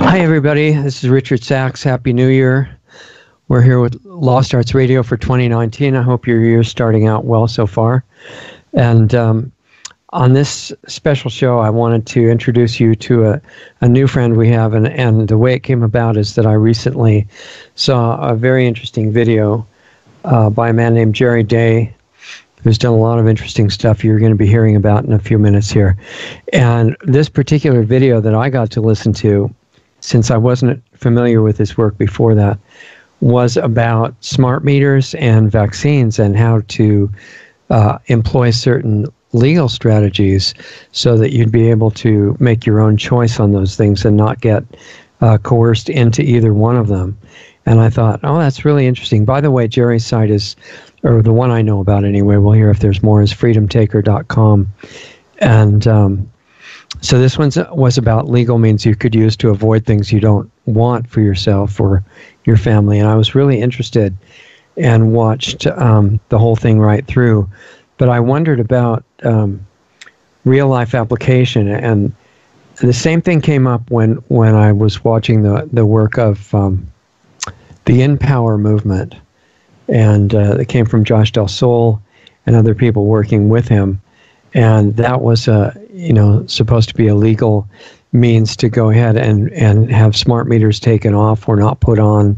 Hi, everybody. This is Richard Sachs. Happy New Year. We're here with Lost Arts Radio for 2019. I hope your year's starting out well so far. And on this special show, I wanted to introduce you to a new friend we have. And the way it came about is that I recently saw a very interesting video by a man named Jerry Day, who's done a lot of interesting stuff you're going to be hearing about in a few minutes here. And this particular video that I got to listen to, since I wasn't familiar with his work before that, was about smart meters and vaccines and how to employ certain legal strategies so that you'd be able to make your own choice on those things and not get coerced into either one of them. And I thought, oh, that's really interesting. By the way, Jerry's site is, or the one I know about anyway, we'll hear if there's more, is freedomtaker.com. And so this one was about legal means you could use to avoid things you don't want for yourself or your family. And I was really interested and watched the whole thing right through. But I wondered about real-life application. And the same thing came up when I was watching the work of the In-Power movement. And it came from Josh Del Sol and other people working with him. And that was, supposed to be a legal means to go ahead and have smart meters taken off or not put on.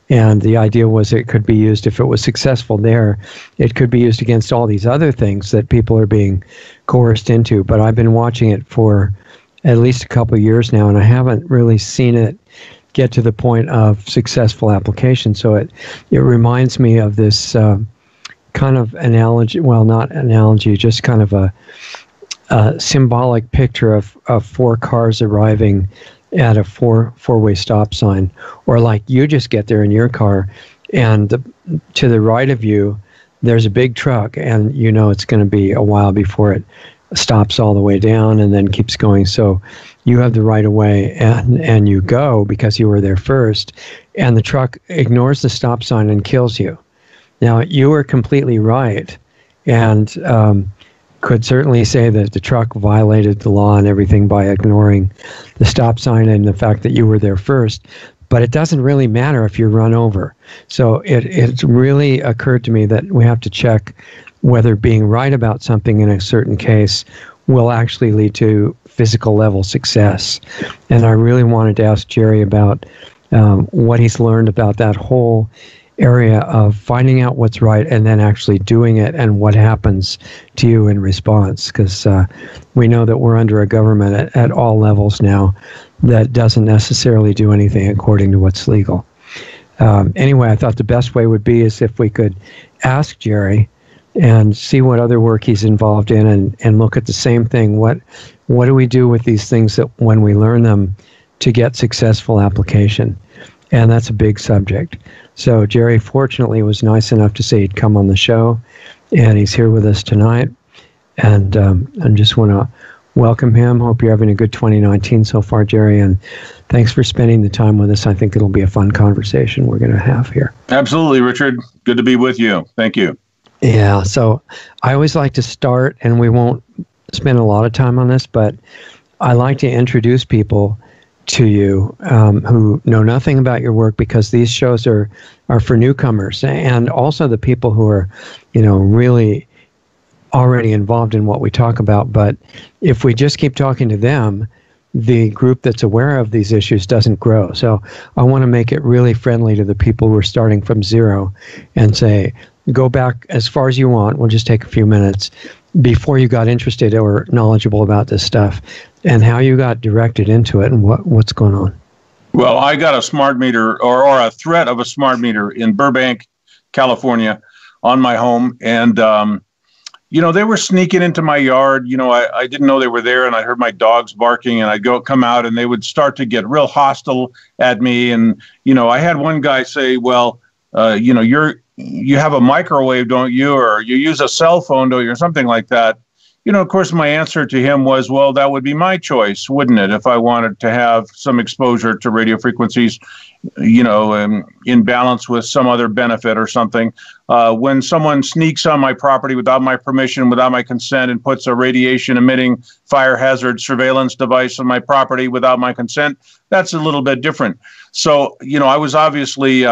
And the idea was it could be used, if it was successful there, it could be used against all these other things that people are being coerced into. But I've been watching it for at least a couple of years now, and I haven't really seen it get to the point of successful application. So it reminds me of this kind of analogy, well, not analogy, just kind of a symbolic picture of four cars arriving at a four-way stop sign, or like you just get there in your car, and to the right of you, there's a big truck, and you know it's going to be a while before it stops all the way down and then keeps going. So you have the right of way, and you go because you were there first, and the truck ignores the stop sign and kills you. Now, you were completely right, and could certainly say that the truck violated the law and everything by ignoring the stop sign and the fact that you were there first. But it doesn't really matter if you're run over. So it really occurred to me that we have to check whether being right about something in a certain case will actually lead to physical level success. And I really wanted to ask Jerry about what he's learned about that whole area of finding out what's right and then actually doing it, and what happens to you in response. Because we know that we're under a government at all levels now that doesn't necessarily do anything according to what's legal. Anyway, I thought the best way would be is if we could ask Jerry and see what other work he's involved in, and look at the same thing. What do we do with these things that when we learn them to get successful application? And that's a big subject. So Jerry, fortunately, was nice enough to say he'd come on the show, and he's here with us tonight. And I just want to welcome him. Hope you're having a good 2019 so far, Jerry, and thanks for spending the time with us. I think it'll be a fun conversation we're going to have here. Absolutely, Richard. Good to be with you. Thank you. Yeah, so I always like to start, and we won't spend a lot of time on this, but I like to introduce people to you who know nothing about your work, because these shows are for newcomers, and also the people who are, really already involved in what we talk about. But if we just keep talking to them, the group that's aware of these issues doesn't grow. So I want to make it really friendly to the people who are starting from zero and say, go back as far as you want. We'll just take a few minutes before you got interested or knowledgeable about this stuff, and how you got directed into it, and what's going on. Well, I got a smart meter or a threat of a smart meter in Burbank, California, on my home. And, they were sneaking into my yard. I didn't know they were there, and I heard my dogs barking, and I'd come out, and they would start to get real hostile at me. And, I had one guy say, well, you have a microwave, don't you? Or you use a cell phone, don't you? Or something like that. of course, my answer to him was, well, that would be my choice, wouldn't it, if I wanted to have some exposure to radio frequencies, in balance with some other benefit or something. When someone sneaks on my property without my permission, without my consent, and puts a radiation-emitting fire hazard surveillance device on my property without my consent, that's a little bit different. So, I was obviously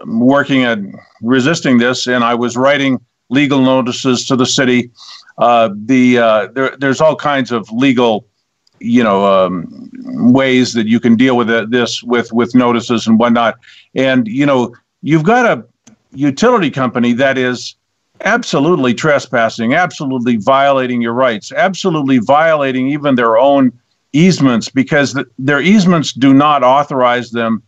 working at resisting this, and I was writing legal notices to the city. There's all kinds of legal, ways that you can deal with this with notices and whatnot. And, you've got a utility company that is absolutely trespassing, absolutely violating your rights, absolutely violating even their own easements, because their easements do not authorize them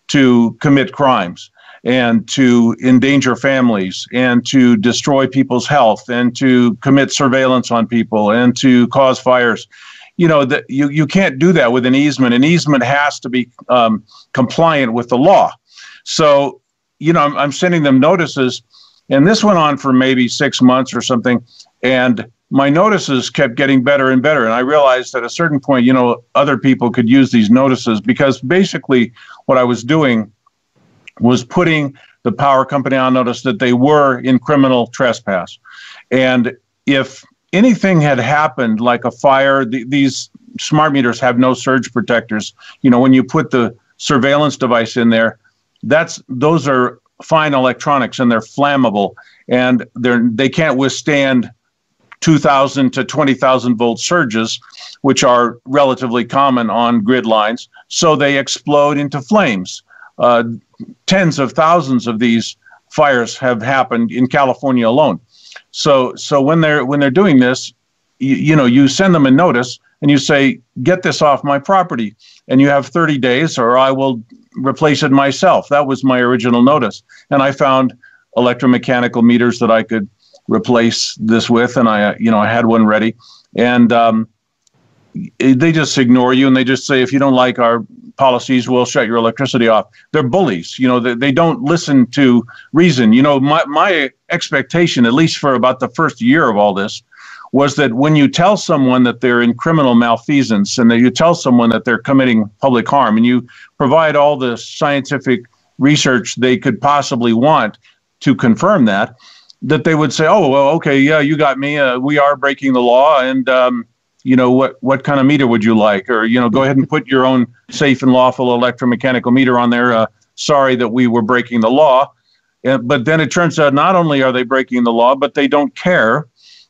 to commit crimes and to endanger families and to destroy people's health and to commit surveillance on people and to cause fires. You can't do that with an easement. An easement has to be compliant with the law. So, I'm sending them notices, and this went on for maybe 6 months or something, and my notices kept getting better and better. And I realized at a certain point, other people could use these notices, because basically what I was doing was putting the power company on notice that they were in criminal trespass. And if anything had happened, like a fire, these smart meters have no surge protectors. When you put the surveillance device in there, those are fine electronics, and they're flammable, and they can't withstand 2,000 to 20,000 volt surges, which are relatively common on grid lines. So they explode into flames. Tens of thousands of these fires have happened in California alone. So when they're doing this, you send them a notice and you say, get this off my property, and you have 30 days or I will replace it myself. That was my original notice. And I found electromechanical meters that I could replace this with, and I had one ready. And they just ignore you, and they just say, if you don't like our policies, we'll shut your electricity off. They're bullies. They don't listen to reason. My expectation, at least for about the first year of all this, was that when you tell someone that they're in criminal malfeasance, and that you tell someone that they're committing public harm, and you provide all the scientific research they could possibly want to confirm that they would say, oh, well, okay, yeah, you got me. We are breaking the law, and what kind of meter would you like? Or, go ahead and put your own safe and lawful electromechanical meter on there. Sorry that we were breaking the law. But then it turns out not only are they breaking the law, but they don't care,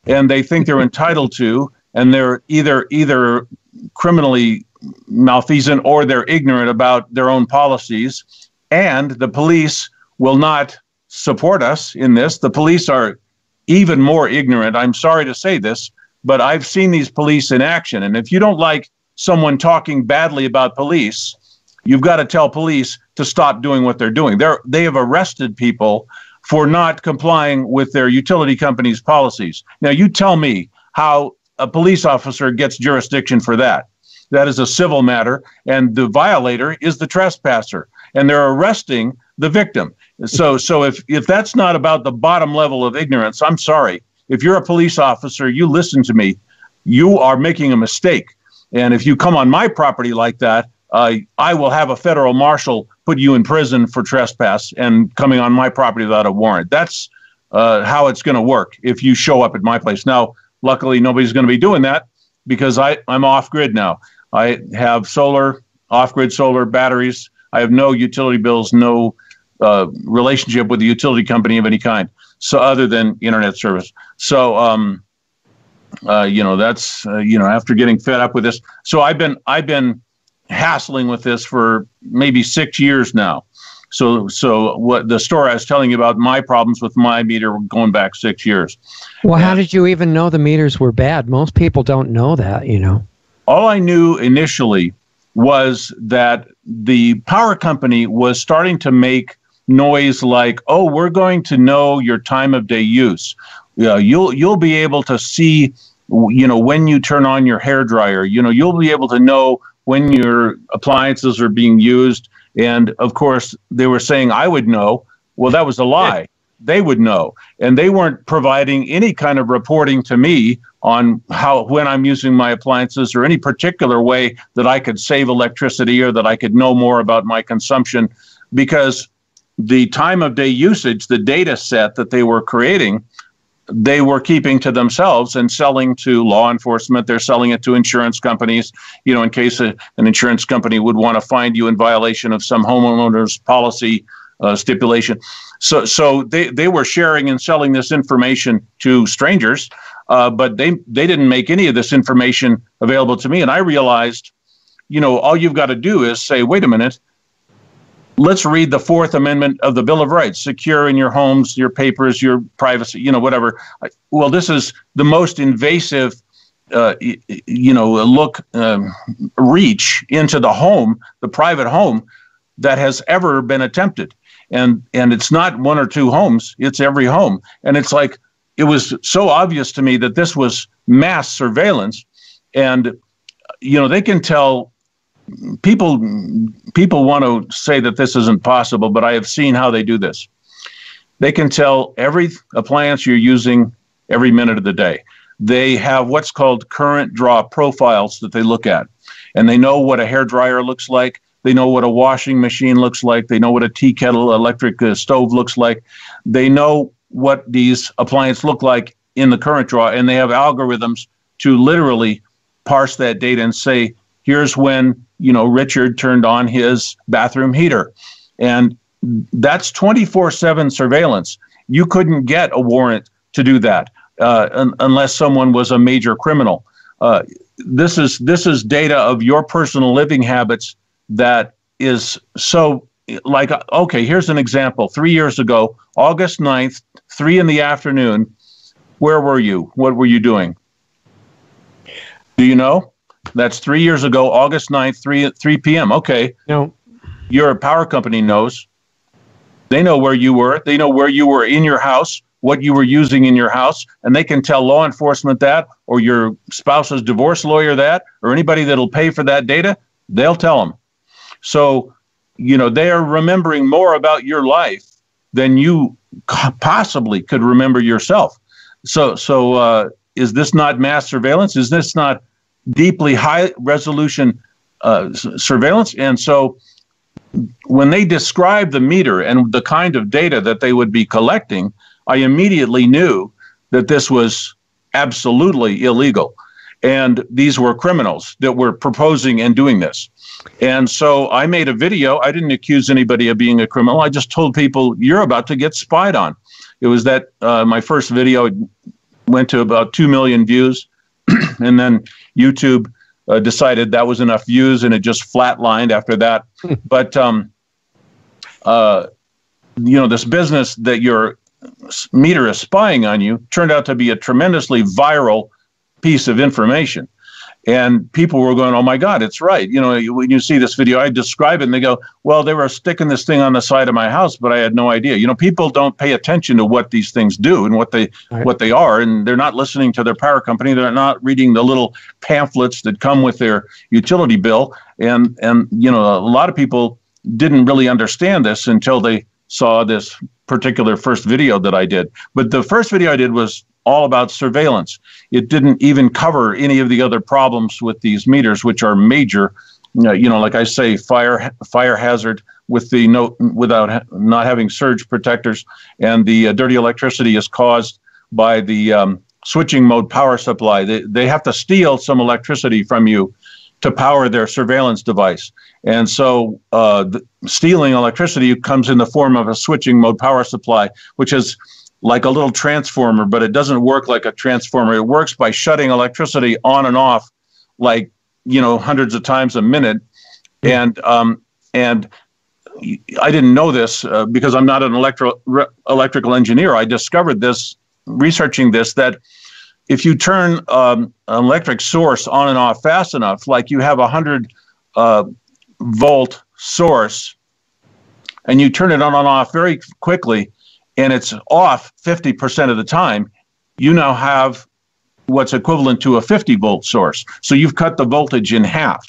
and they think they're entitled to, and they're either criminally malfeasant or they're ignorant about their own policies. And the police will not support us in this. The police are even more ignorant. I'm sorry to say this, but I've seen these police in action. And if you don't like someone talking badly about police, you've got to tell police to stop doing what they're doing. They have arrested people for not complying with their utility company's policies. Now, you tell me how a police officer gets jurisdiction for that. That is a civil matter, and the violator is the trespasser, and they're arresting the victim. So if that's not about the bottom level of ignorance, I'm sorry. If you're a police officer, you listen to me. You are making a mistake. And if you come on my property like that, I will have a federal marshal put you in prison for trespass and coming on my property without a warrant. That's how it's going to work if you show up at my place. Now, luckily, nobody's going to be doing that because I'm off-grid now. I have solar, off-grid solar batteries. I have no utility bills, no relationship with the utility company of any kind, so other than internet service. So, that's after getting fed up with this. So I've been hassling with this for maybe 6 years now. So what the story I was telling you about, my problems with my meter were going back 6 years. Well, how did you even know the meters were bad? Most people don't know that, All I knew initially was that the power company was starting to make noise like, oh, we're going to know your time of day use. You'll be able to see, when you turn on your hairdryer, you'll be able to know when your appliances are being used. And of course, they were saying I would know. Well, that was a lie. they would know. And they weren't providing any kind of reporting to me on when I'm using my appliances or any particular way that I could save electricity or that I could know more about my consumption, because the time of day usage, the data set that they were creating, they were keeping to themselves and selling to law enforcement. They're selling it to insurance companies, in case an insurance company would want to find you in violation of some homeowner's policy stipulation. So they were sharing and selling this information to strangers, but they didn't make any of this information available to me. And I realized, all you've got to do is say, wait a minute, let's read the Fourth Amendment of the Bill of Rights, secure in your homes, your papers, your privacy, whatever. Well, this is the most invasive, reach into the home, the private home, that has ever been attempted. And it's not one or two homes, it's every home. And it's like, it was so obvious to me that this was mass surveillance. And, they can tell. People want to say that this isn't possible, but I have seen how they do this. They can tell every appliance you're using every minute of the day. They have what's called current draw profiles that they look at, and they know what a hairdryer looks like. They know what a washing machine looks like. They know what a tea kettle electric stove looks like. They know what these appliances look like in the current draw, and they have algorithms to literally parse that data and say, here's when Richard turned on his bathroom heater. And that's 24/7 surveillance. You couldn't get a warrant to do that unless someone was a major criminal. This is data of your personal living habits that is so, like, okay, here's an example. 3 years ago, August 9th, 3 p.m, where were you? What were you doing? Do you know? That's 3 years ago, August 9th, 3 p.m. Okay. No. Your power company knows. They know where you were. They know where you were in your house, what you were using in your house, and they can tell law enforcement that, or your spouse's divorce lawyer that, or anybody that'll pay for that data, they'll tell them. So, they are remembering more about your life than you possibly could remember yourself. So is this not mass surveillance? Is this not deeply high resolution surveillance? And so when they described the meter and the kind of data that they would be collecting, I immediately knew that this was absolutely illegal. And these were criminals that were proposing and doing this. And so I made a video. I didn't accuse anybody of being a criminal. I just told people, you're about to get spied on. It was that my first video went to about 2 million views. And then YouTube decided that was enough views, and it just flatlined after that. But, this business that your meter is spying on you turned out to be a tremendously viral piece of information. And people were going, oh, my God, it's right. When you see this video, I describe it, and they go, well, they were sticking this thing on the side of my house, but I had no idea. People don't pay attention to what these things do and what they are, and they're not listening to their power company. They're not reading the little pamphlets that come with their utility bill. And a lot of people didn't really understand this until they saw this particular first video that I did. But the first video I did was all about surveillance. It didn't even cover any of the other problems with these meters, which are major. Like I say, fire hazard without not having surge protectors, and the dirty electricity is caused by the switching mode power supply. They have to steal some electricity from you to power their surveillance device. And so stealing electricity comes in the form of a switching mode power supply, which is like a little transformer, but it doesn't work like a transformer. It works by shutting electricity on and off, like, hundreds of times a minute. And I didn't know this because I'm not an electrical engineer. I discovered this researching this, that if you turn an electric source on and off fast enough, like you have 100 volt source, and you turn it on and off very quickly, and it's off 50% of the time, you now have what's equivalent to a 50 volt source. So you've cut the voltage in half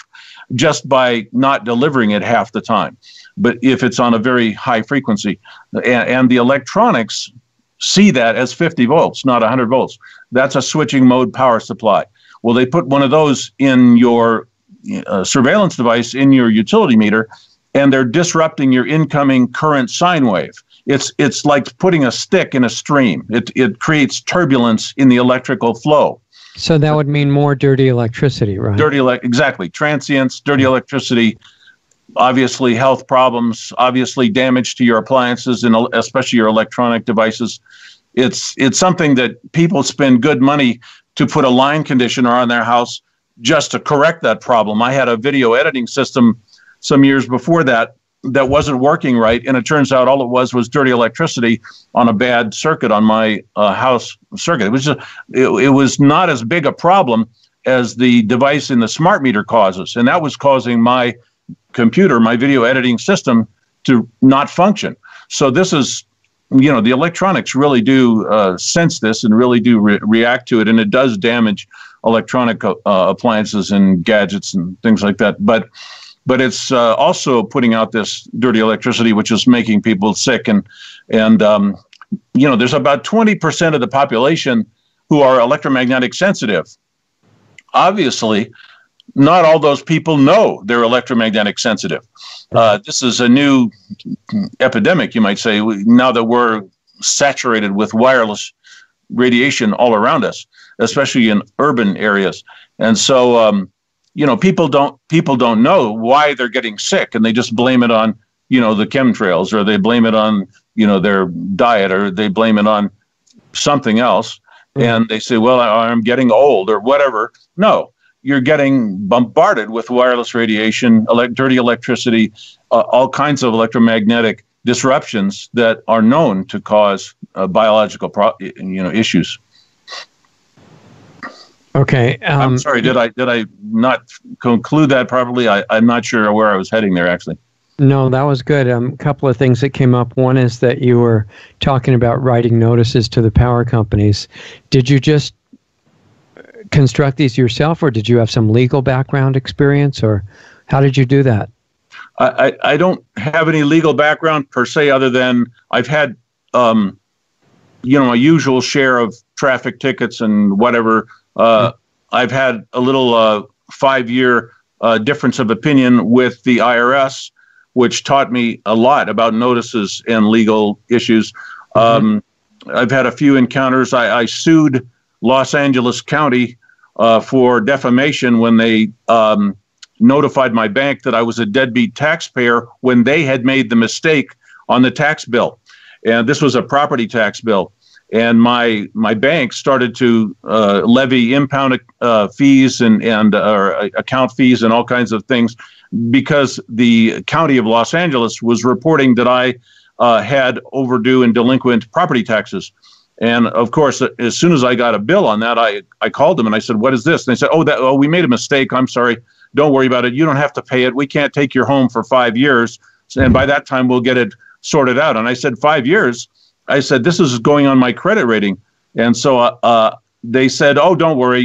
just by not delivering it half the time. but if it's on a very high frequency, and the electronics see that as 50 volts, not 100 volts. That's a switching mode power supply. Well, they put one of those in your surveillance device, in your utility meter, and they're disrupting your incoming current sine wave. It's like putting a stick in a stream. It creates turbulence in the electrical flow. So that would mean more dirty electricity, right? Exactly. Transients, dirty electricity, obviously health problems, obviously damage to your appliances, and especially your electronic devices. It's something that people spend good money to put a line conditioner on their house just to correct that problem. I had a video editing system some years before that wasn't working right, and it turns out all it was dirty electricity on a bad circuit on my house circuit. It was not as big a problem as the device in the smart meter causes, and that was causing my computer, my video editing system, to not function. So this is, the electronics really do sense this and really do react to it, and it does damage electronic appliances and gadgets and things like that. But it's also putting out this dirty electricity, which is making people sick. And there's about 20% of the population who are electromagnetic sensitive. Obviously, not all those people know they're electromagnetic sensitive. This is a new epidemic, you might say, now that we're saturated with wireless radiation all around us, especially in urban areas. And so, people don't know why they're getting sick, and they just blame it on, the chemtrails, or they blame it on, their diet, or they blame it on something else. Mm-hmm. And they say, well, I'm getting old or whatever. No, you're getting bombarded with wireless radiation, dirty electricity, all kinds of electromagnetic disruptions that are known to cause biological issues. Okay. I'm sorry. Did I not conclude that properly? I'm not sure where I was heading there, actually. No, that was good. A couple of things that came up. One is that you were talking about writing notices to the power companies. Did you just construct these yourself, or did you have some legal background experience, or how did you do that? I don't have any legal background per se, other than I've had, a usual share of traffic tickets and whatever. I've had a little 5-year difference of opinion with the IRS, which taught me a lot about notices and legal issues. I've had a few encounters. I sued Los Angeles County for defamation when they notified my bank that I was a deadbeat taxpayer when they had made the mistake on the tax bill. And this was a property tax bill. And my bank started to levy impound fees and account fees and all kinds of things, because the county of Los Angeles was reporting that I had overdue and delinquent property taxes. And of course, as soon as I got a bill on that, I called them and I said, "What is this?" And they said, "Oh, we made a mistake. I'm sorry. Don't worry about it. You don't have to pay it. We can't take your home for 5 years. And by that time, we'll get it sorted out." And I said, 5 years? I said, "This is going on my credit rating." And so they said, "Oh, don't worry,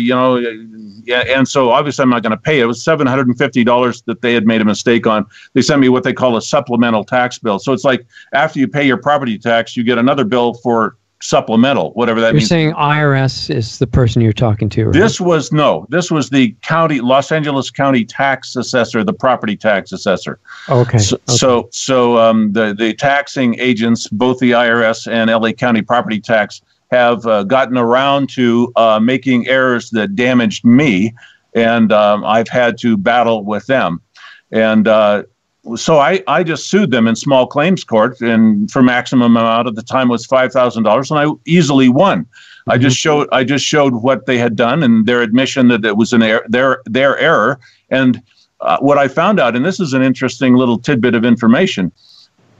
Yeah. And so obviously I'm not going to pay it. It was $750 that they had made a mistake on. They sent me what they call a supplemental tax bill. So it's like after you pay your property tax, you get another bill for supplemental, whatever that means. You're saying IRS is the person you're talking to, right? This was the county, Los Angeles County tax assessor, the property tax assessor. Okay. So the taxing agents, both the IRS and LA County property tax, have gotten around to making errors that damaged me, and I've had to battle with them. And so I just sued them in small claims court, and for maximum amount at the time was $5,000, and I easily won. I just showed what they had done and their admission that it was their error. And what I found out, and this is an interesting little tidbit of information,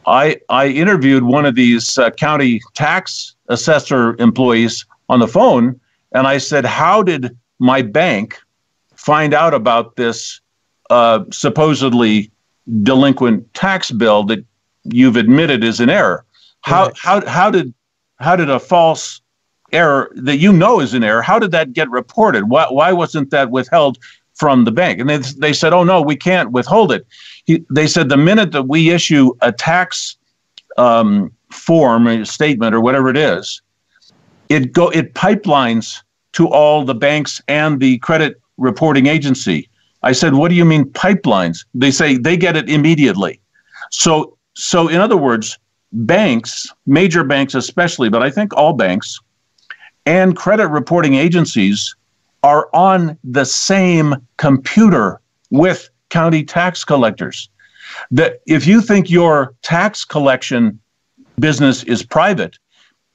I interviewed one of these county tax assessor employees on the phone, and I said, "How did my bank find out about this supposedly delinquent tax bill that you've admitted is an error? How did a false error that is an error, how did that get reported? Why wasn't that withheld from the bank. And they said, oh, no, we can't withhold it. They said the minute that we issue a tax form, a statement, or whatever it is, it pipelines to all the banks and the credit reporting agency. I said, what do you mean pipelines? They say they get it immediately. So in other words, banks, major banks especially, but I think all banks and credit reporting agencies are on the same computer with county tax collectors. That if you think your tax collection business is private,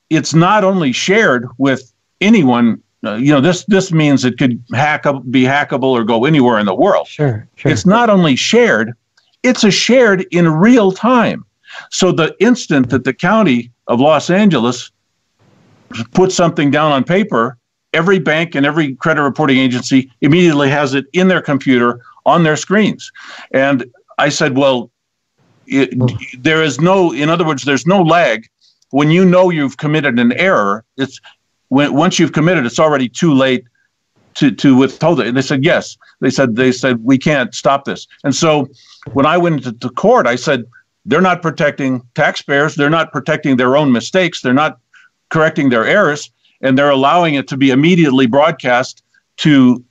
it's not only shared with anyone. This means it could be hackable or go anywhere in the world. Sure. It's not only shared, it's shared in real time. So the instant that the county of Los Angeles puts something down on paper, every bank and every credit reporting agency immediately has it in their computer on their screens. And I said, well, there's no lag. When you know you've committed an error, once you've committed, it's already too late to withhold it. And they said, yes. They said, we can't stop this. And so when I went to court, I said, they're not protecting taxpayers. They're not protecting their own mistakes. They're not correcting their errors. And they're allowing it to be immediately broadcast to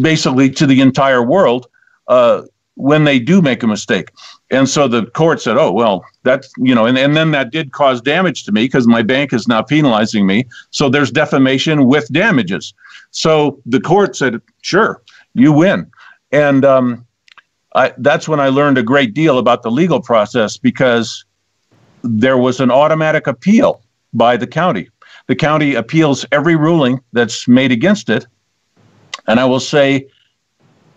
basically to the entire world when they do make a mistake. And so the court said, oh, well, that's, and then that did cause damage to me because my bank is now penalizing me. So there's defamation with damages. So the court said, sure, you win. And that's when I learned a great deal about the legal process, because there was an automatic appeal by the county. The county appeals every ruling that's made against it. And I will say,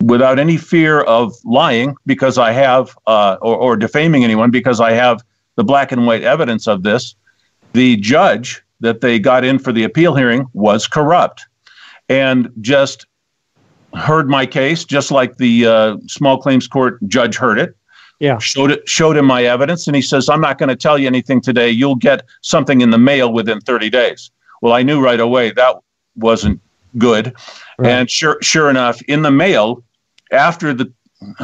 without any fear of lying, because I have, or defaming anyone, because I have the black and white evidence of this, the judge that they got in for the appeal hearing was corrupt and just heard my case, just like the small claims court judge heard it. Yeah. Showed him my evidence, and he says, I'm not going to tell you anything today. You'll get something in the mail within 30 days. Well, I knew right away that wasn't good. Right. And sure enough, in the mail, after the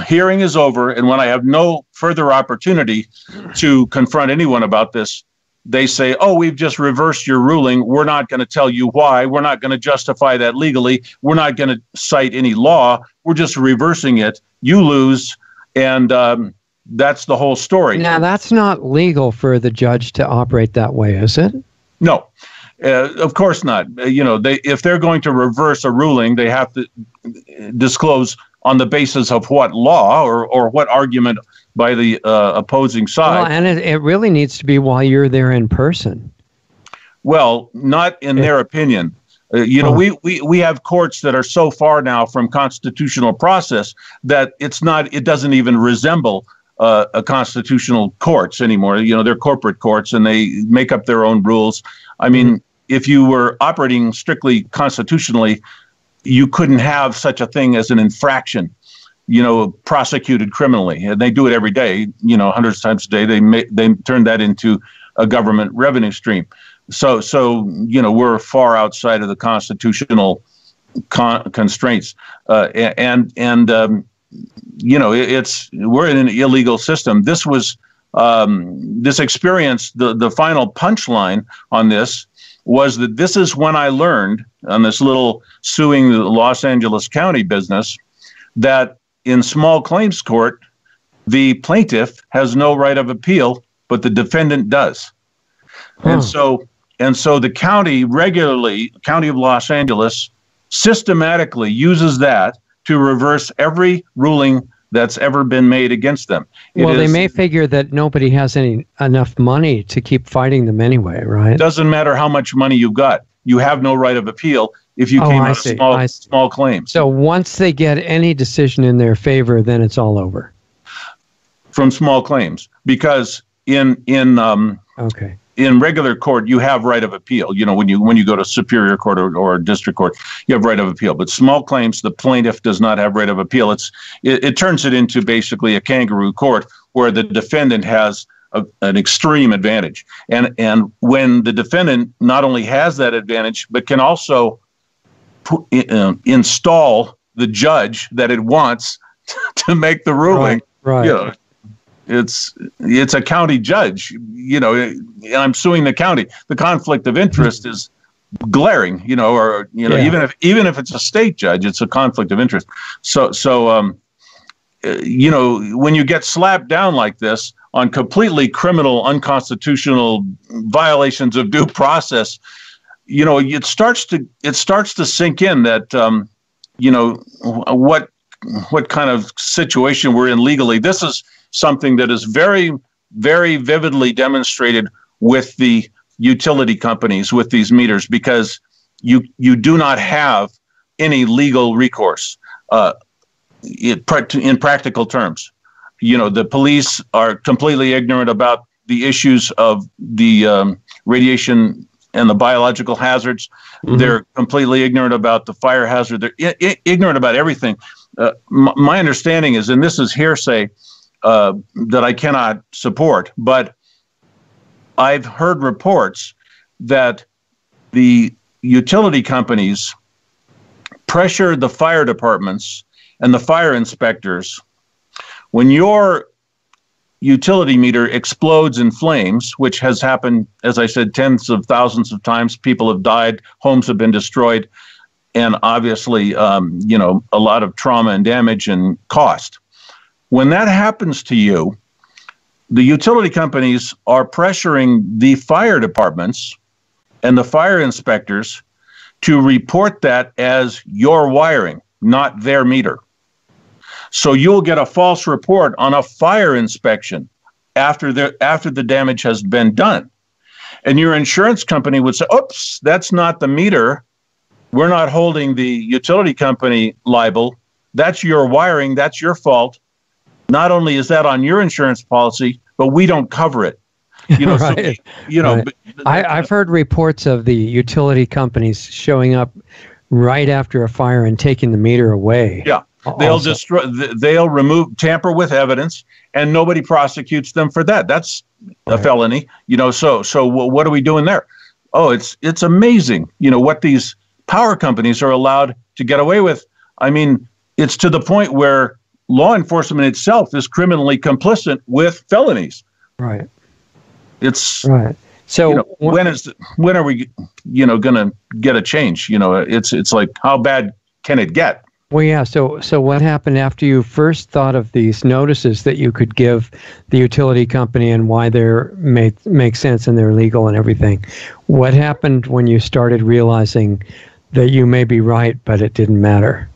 hearing is over, and when I have no further opportunity to confront anyone about this, they say, oh, we've just reversed your ruling. We're not going to tell you why. We're not going to justify that legally. We're not going to cite any law. We're just reversing it. You lose. And that's the whole story. Now, that's not legal for the judge to operate that way, is it? No, of course not. If they're going to reverse a ruling, they have to disclose on the basis of what law or what argument by the opposing side. Well, and it really needs to be while you're there in person. Well, not in their opinion. We have courts that are so far now from constitutional process that it doesn't even resemble a constitutional courts anymore. They're corporate courts, and they make up their own rules. I mean, if you were operating strictly constitutionally, you couldn't have such a thing as an infraction, prosecuted criminally. And they do it every day, hundreds of times a day. They turn that into a government revenue stream. So we're far outside of the constitutional constraints, we're in an illegal system. This was this experience. The final punchline on this was that this is when I learned on this little suing the Los Angeles County business that in small claims court, the plaintiff has no right of appeal, but the defendant does. And so the county County of Los Angeles, systematically uses that to reverse every ruling that's ever been made against them. They may figure that nobody has enough money to keep fighting them anyway, right? It doesn't matter how much money you've got. You have no right of appeal if you came out of small claims. So once they get any decision in their favor, then it's all over. From small claims, because in regular court, you have right of appeal. When you go to superior court or district court, you have right of appeal. But small claims, the plaintiff does not have right of appeal. It turns it into basically a kangaroo court where the defendant has an extreme advantage. And when the defendant not only has that advantage, but can also install the judge that it wants to make the ruling. Right. You know, it's a county judge, you know, and I'm suing the county. The conflict of interest is glaring, you know, or, you know, even if it's a state judge, it's a conflict of interest. So, you know, when you get slapped down like this on completely criminal, unconstitutional violations of due process, you know, it starts to sink in that, you know, what kind of situation we're in legally. This is something that is very, very vividly demonstrated with the utility companies with these meters, because you do not have any legal recourse in practical terms. You know, the police are completely ignorant about the issues of the radiation and the biological hazards. Mm-hmm. They're completely ignorant about the fire hazard. They're ignorant about everything. My understanding is, and this is hearsay that I cannot support, but I've heard reports that the utility companies pressure the fire departments and the fire inspectors. When your utility meter explodes in flames, which has happened, as I said, tens of thousands of times, people have died, homes have been destroyed, and obviously, you know, a lot of trauma and damage and cost. When that happens to you, the utility companies are pressuring the fire departments and the fire inspectors to report that as your wiring, not their meter. So you'll get a false report on a fire inspection after the damage has been done. And your insurance company would say, oops, that's not the meter. We're not holding the utility company liable. That's your wiring. That's your fault. Not only is that on your insurance policy, but we don't cover it. You know, right. So, you know. Right. I've heard reports of the utility companies showing up right after a fire and taking the meter away. Yeah, they'll destroy. They'll tamper with evidence, and nobody prosecutes them for that. That's a felony. You know. So what are we doing there? Oh, it's amazing. You know what these power companies are allowed to get away with. I mean, it's to the point where law enforcement itself is criminally complicit with felonies. Right. It's right. So you know, when are we, you know, going to get a change? You know, it's like, how bad can it get? Well, yeah. So what happened after you first thought of these notices that you could give the utility company and why they're make sense and they're legal and everything? What happened when you started realizing that you may be right, but it didn't matter?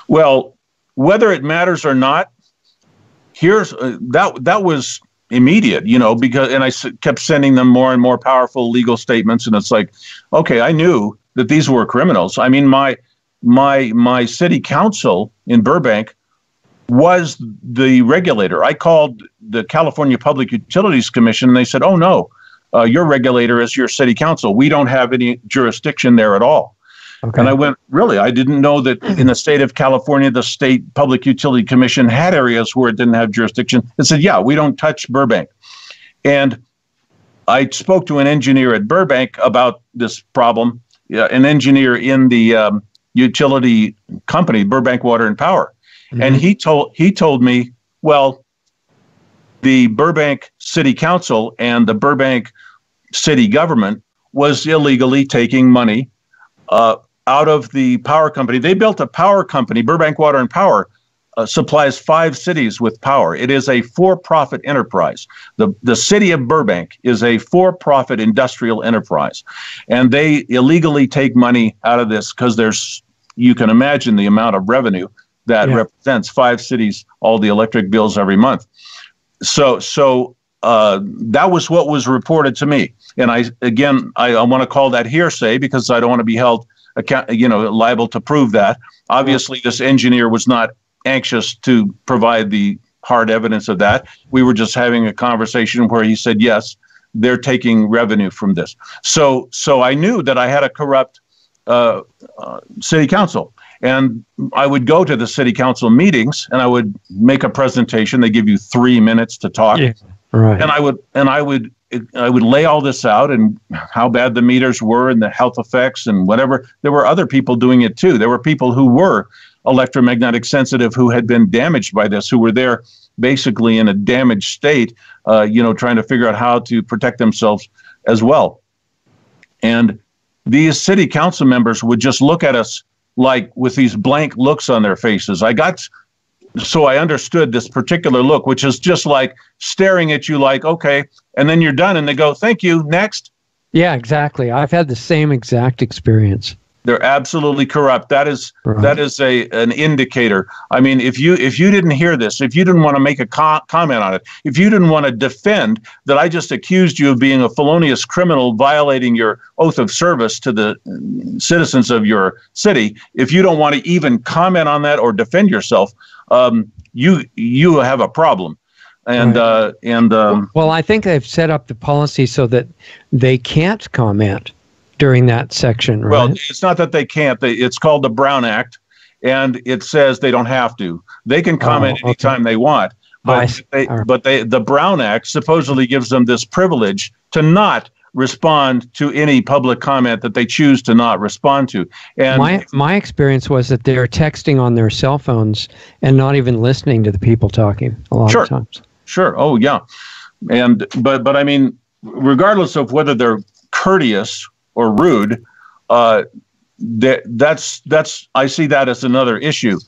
Well, whether it matters or not, here's that was immediate, you know, because, and I kept sending them more and more powerful legal statements, and it's like, okay, I knew that these were criminals. I mean, my city council in Burbank was the regulator. I called the California Public Utilities Commission, and they said, oh no, your regulator is your city council. We don't have any jurisdiction there at all. Okay. And I went, really? I didn't know that in the state of California, the State Public Utility Commission had areas where it didn't have jurisdiction. It said, yeah, we don't touch Burbank. And I spoke to an engineer at Burbank about this problem, an engineer in the utility company, Burbank Water and Power. Mm-hmm. And he told me, well, the Burbank City Council and the Burbank city government was illegally taking money out of the power company. They built a power company. Burbank Water and Power supplies 5 cities with power. It is a for-profit enterprise. The city of Burbank is a for-profit industrial enterprise. And they illegally take money out of this because you can imagine the amount of revenue that represents 5 cities, all the electric bills every month. So that was what was reported to me. And I want to call that hearsay because I don't want to be held liable to prove that. Obviously, this engineer was not anxious to provide the hard evidence of that. We were just having a conversation where he said, yes, they're taking revenue from this. So I knew that I had a corrupt city council. And I would go to the city council meetings and I would make a presentation. They give you 3 minutes to talk. Yeah, right. And I would lay all this out and how bad the meters were and the health effects and whatever. There were other people doing it too. There were people who were electromagnetic sensitive who had been damaged by this, who were there basically in a damaged state, trying to figure out how to protect themselves as well. And these city council members would just look at us like with these blank looks on their faces. So I understood this particular look, which is just like staring at you like, okay, and then you're done and they go, thank you, next. Yeah, exactly. I've had the same exact experience. They're absolutely corrupt. That is an indicator. I mean, if you didn't hear this, if you didn't want to make a comment on it, if you didn't want to defend that I just accused you of being a felonious criminal violating your oath of service to the citizens of your city, if you don't want to even comment on that or defend yourself, you have a problem. And right. Well, I think they've set up the policy so that they can't comment during that section, right? Well, it's not that they can't. It's called the Brown Act, and it says they don't have to. They can comment anytime they want, but the Brown Act supposedly gives them this privilege to not respond to any public comment that they choose to not respond to. And my experience was that they're texting on their cell phones and not even listening to the people talking a lot of times. Sure. Oh, yeah. And but I mean, regardless of whether they're courteous or rude, that's I see that as another issue.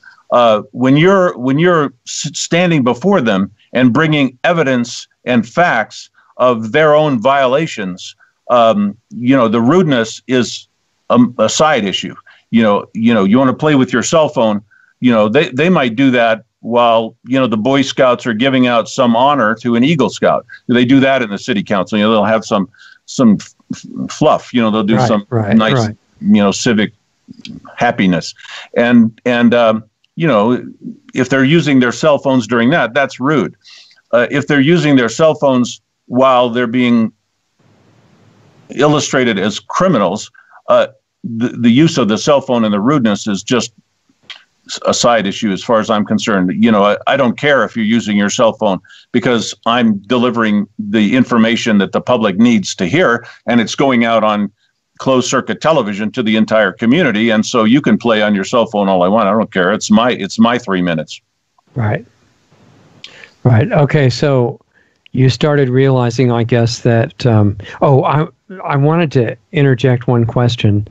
When you're standing before them and bringing evidence and facts of their own violations, the rudeness is a side issue. You want to play with your cell phone. They might do that while the Boy Scouts are giving out some honor to an Eagle Scout. They do that in the city council. They'll have some fluff. They'll do nice civic happiness, and if they're using their cell phones during that, that's rude. If they're using their cell phones while they're being illustrated as criminals, the use of the cell phone and the rudeness is just a side issue as far as I'm concerned. I don't care if you're using your cell phone because I'm delivering the information that the public needs to hear, and it's going out on closed circuit television to the entire community. And so you can play on your cell phone all I want. I don't care. It's my 3 minutes. Right. Okay. So you started realizing, I guess, that, I wanted to interject one question.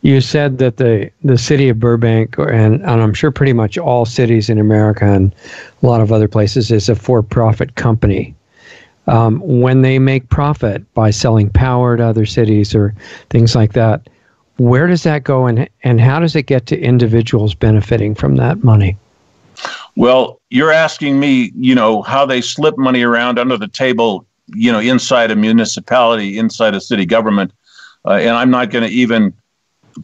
You said that the city of Burbank, and I'm sure pretty much all cities in America and a lot of other places, is a for-profit company. When they make profit by selling power to other cities or things like that, where does that go and how does it get to individuals benefiting from that money? Well, you're asking me, how they slip money around under the table, inside a municipality, inside a city government, and I'm not going to even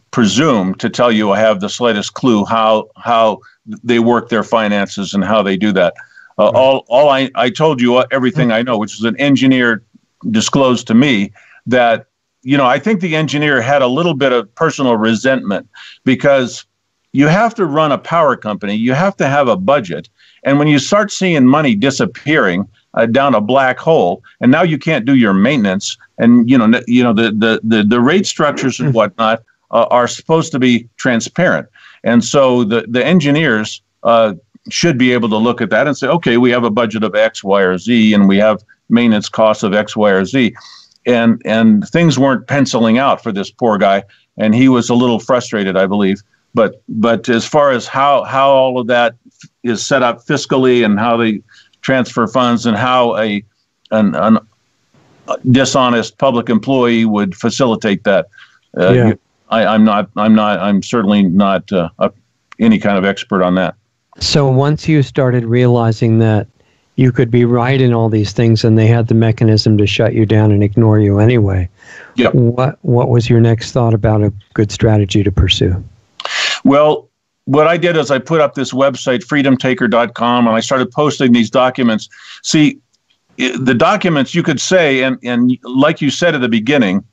presume to tell you I have the slightest clue how they work their finances and how they do that. I told you everything I know, which is an engineer disclosed to me that, I think the engineer had a little bit of personal resentment because you have to run a power company, you have to have a budget, and when you start seeing money disappearing down a black hole, and now you can't do your maintenance, and the rate structures and whatnot are supposed to be transparent, and so the engineers should be able to look at that and say, okay, we have a budget of X, Y, or Z, and we have maintenance costs of X, Y, or Z, and things weren't penciling out for this poor guy, and he was a little frustrated, I believe. But as far as how all of that is set up fiscally and how they transfer funds and how an dishonest public employee would facilitate that, I'm certainly not any kind of expert on that. So once you started realizing that you could be right in all these things and they had the mechanism to shut you down and ignore you anyway, what was your next thought about a good strategy to pursue? Well, what I did is I put up this website, freedomtaker.com, and I started posting these documents. See, the documents you could say, and like you said at the beginning,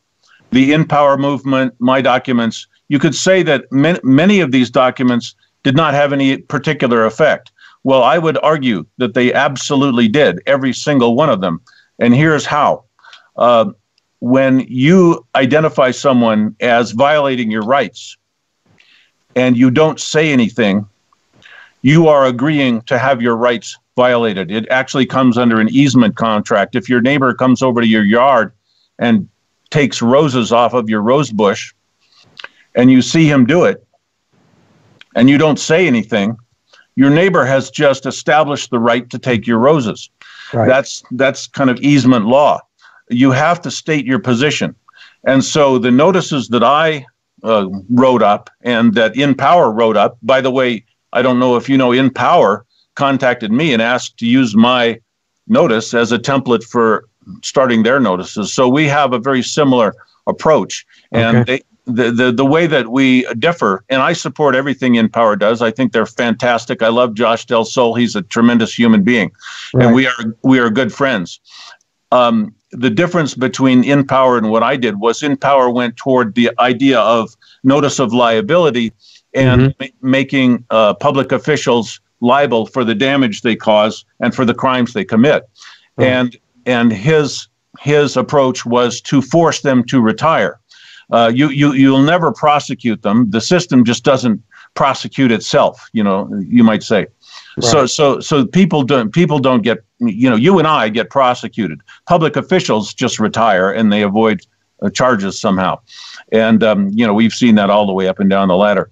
the In Power movement, my documents, you could say that many of these documents did not have any particular effect. Well, I would argue that they absolutely did, every single one of them. And here's how. When you identify someone as violating your rights and you don't say anything, you are agreeing to have your rights violated. It actually comes under an easement contract. If your neighbor comes over to your yard and takes roses off of your rose bush, and you see him do it, and you don't say anything, your neighbor has just established the right to take your roses. Right. That's kind of easement law. You have to state your position. And so the notices that I wrote up and that InPower wrote up, by the way, I don't know if you know, InPower contacted me and asked to use my notice as a template for starting their notices. So we have a very similar approach. And the way that we differ, and I support everything InPower does. I think they're fantastic. I love Josh Del Sol. He's a tremendous human being. Right. And we are good friends. The difference between InPower and what I did was InPower went toward the idea of notice of liability and making public officials liable for the damage they cause and for the crimes they commit. Right. And his approach was to force them to retire. You'll never prosecute them. The system just doesn't prosecute itself, you might say. Right. So people don't get, you and I get prosecuted. Public officials just retire and they avoid charges somehow. And, we've seen that all the way up and down the ladder.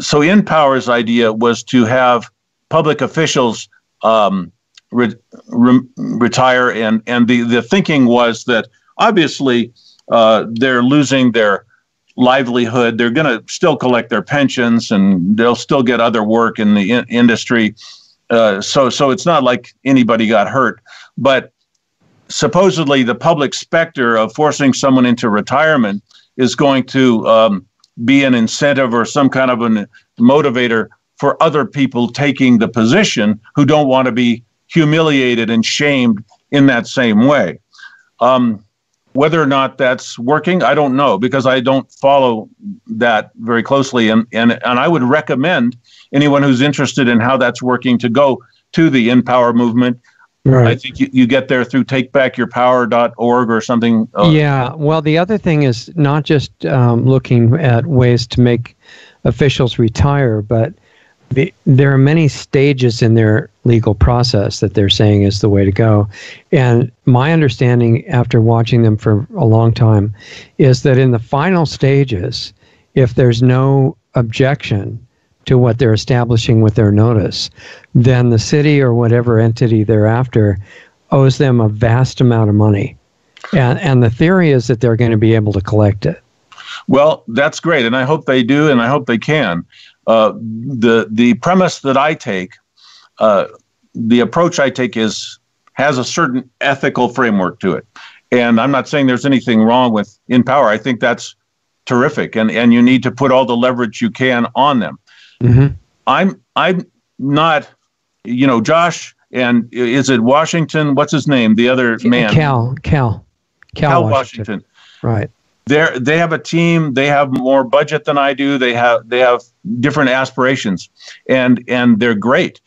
So InPower's idea was to have public officials retire. And the thinking was that obviously they're losing their livelihood. They're going to still collect their pensions and they'll still get other work in the industry. So it's not like anybody got hurt. But supposedly the public specter of forcing someone into retirement is going to be an incentive or some kind of a motivator for other people taking the position who don't want to be humiliated and shamed in that same way. Whether or not that's working, I don't know, because I don't follow that very closely. And I would recommend anyone who's interested in how that's working to go to the InPower movement. Right. I think you get there through takebackyourpower.org or something. Yeah. Well, the other thing is not just looking at ways to make officials retire, but there are many stages in their legal process that they're saying is the way to go. And my understanding after watching them for a long time is that in the final stages, if there's no objection to what they're establishing with their notice, then the city or whatever entity they're after owes them a vast amount of money. And the theory is that they're going to be able to collect it. Well, that's great. And I hope they do, and I hope they can. The premise that I take, the approach I take has a certain ethical framework to it. And I'm not saying there's anything wrong with InPower. I think that's terrific. And you need to put all the leverage you can on them. Mm-hmm. I'm not, Josh, and is it Washington? What's his name? The other man? Cal Washington. Right. They have a team. They have more budget than I do. They have different aspirations, and they're great.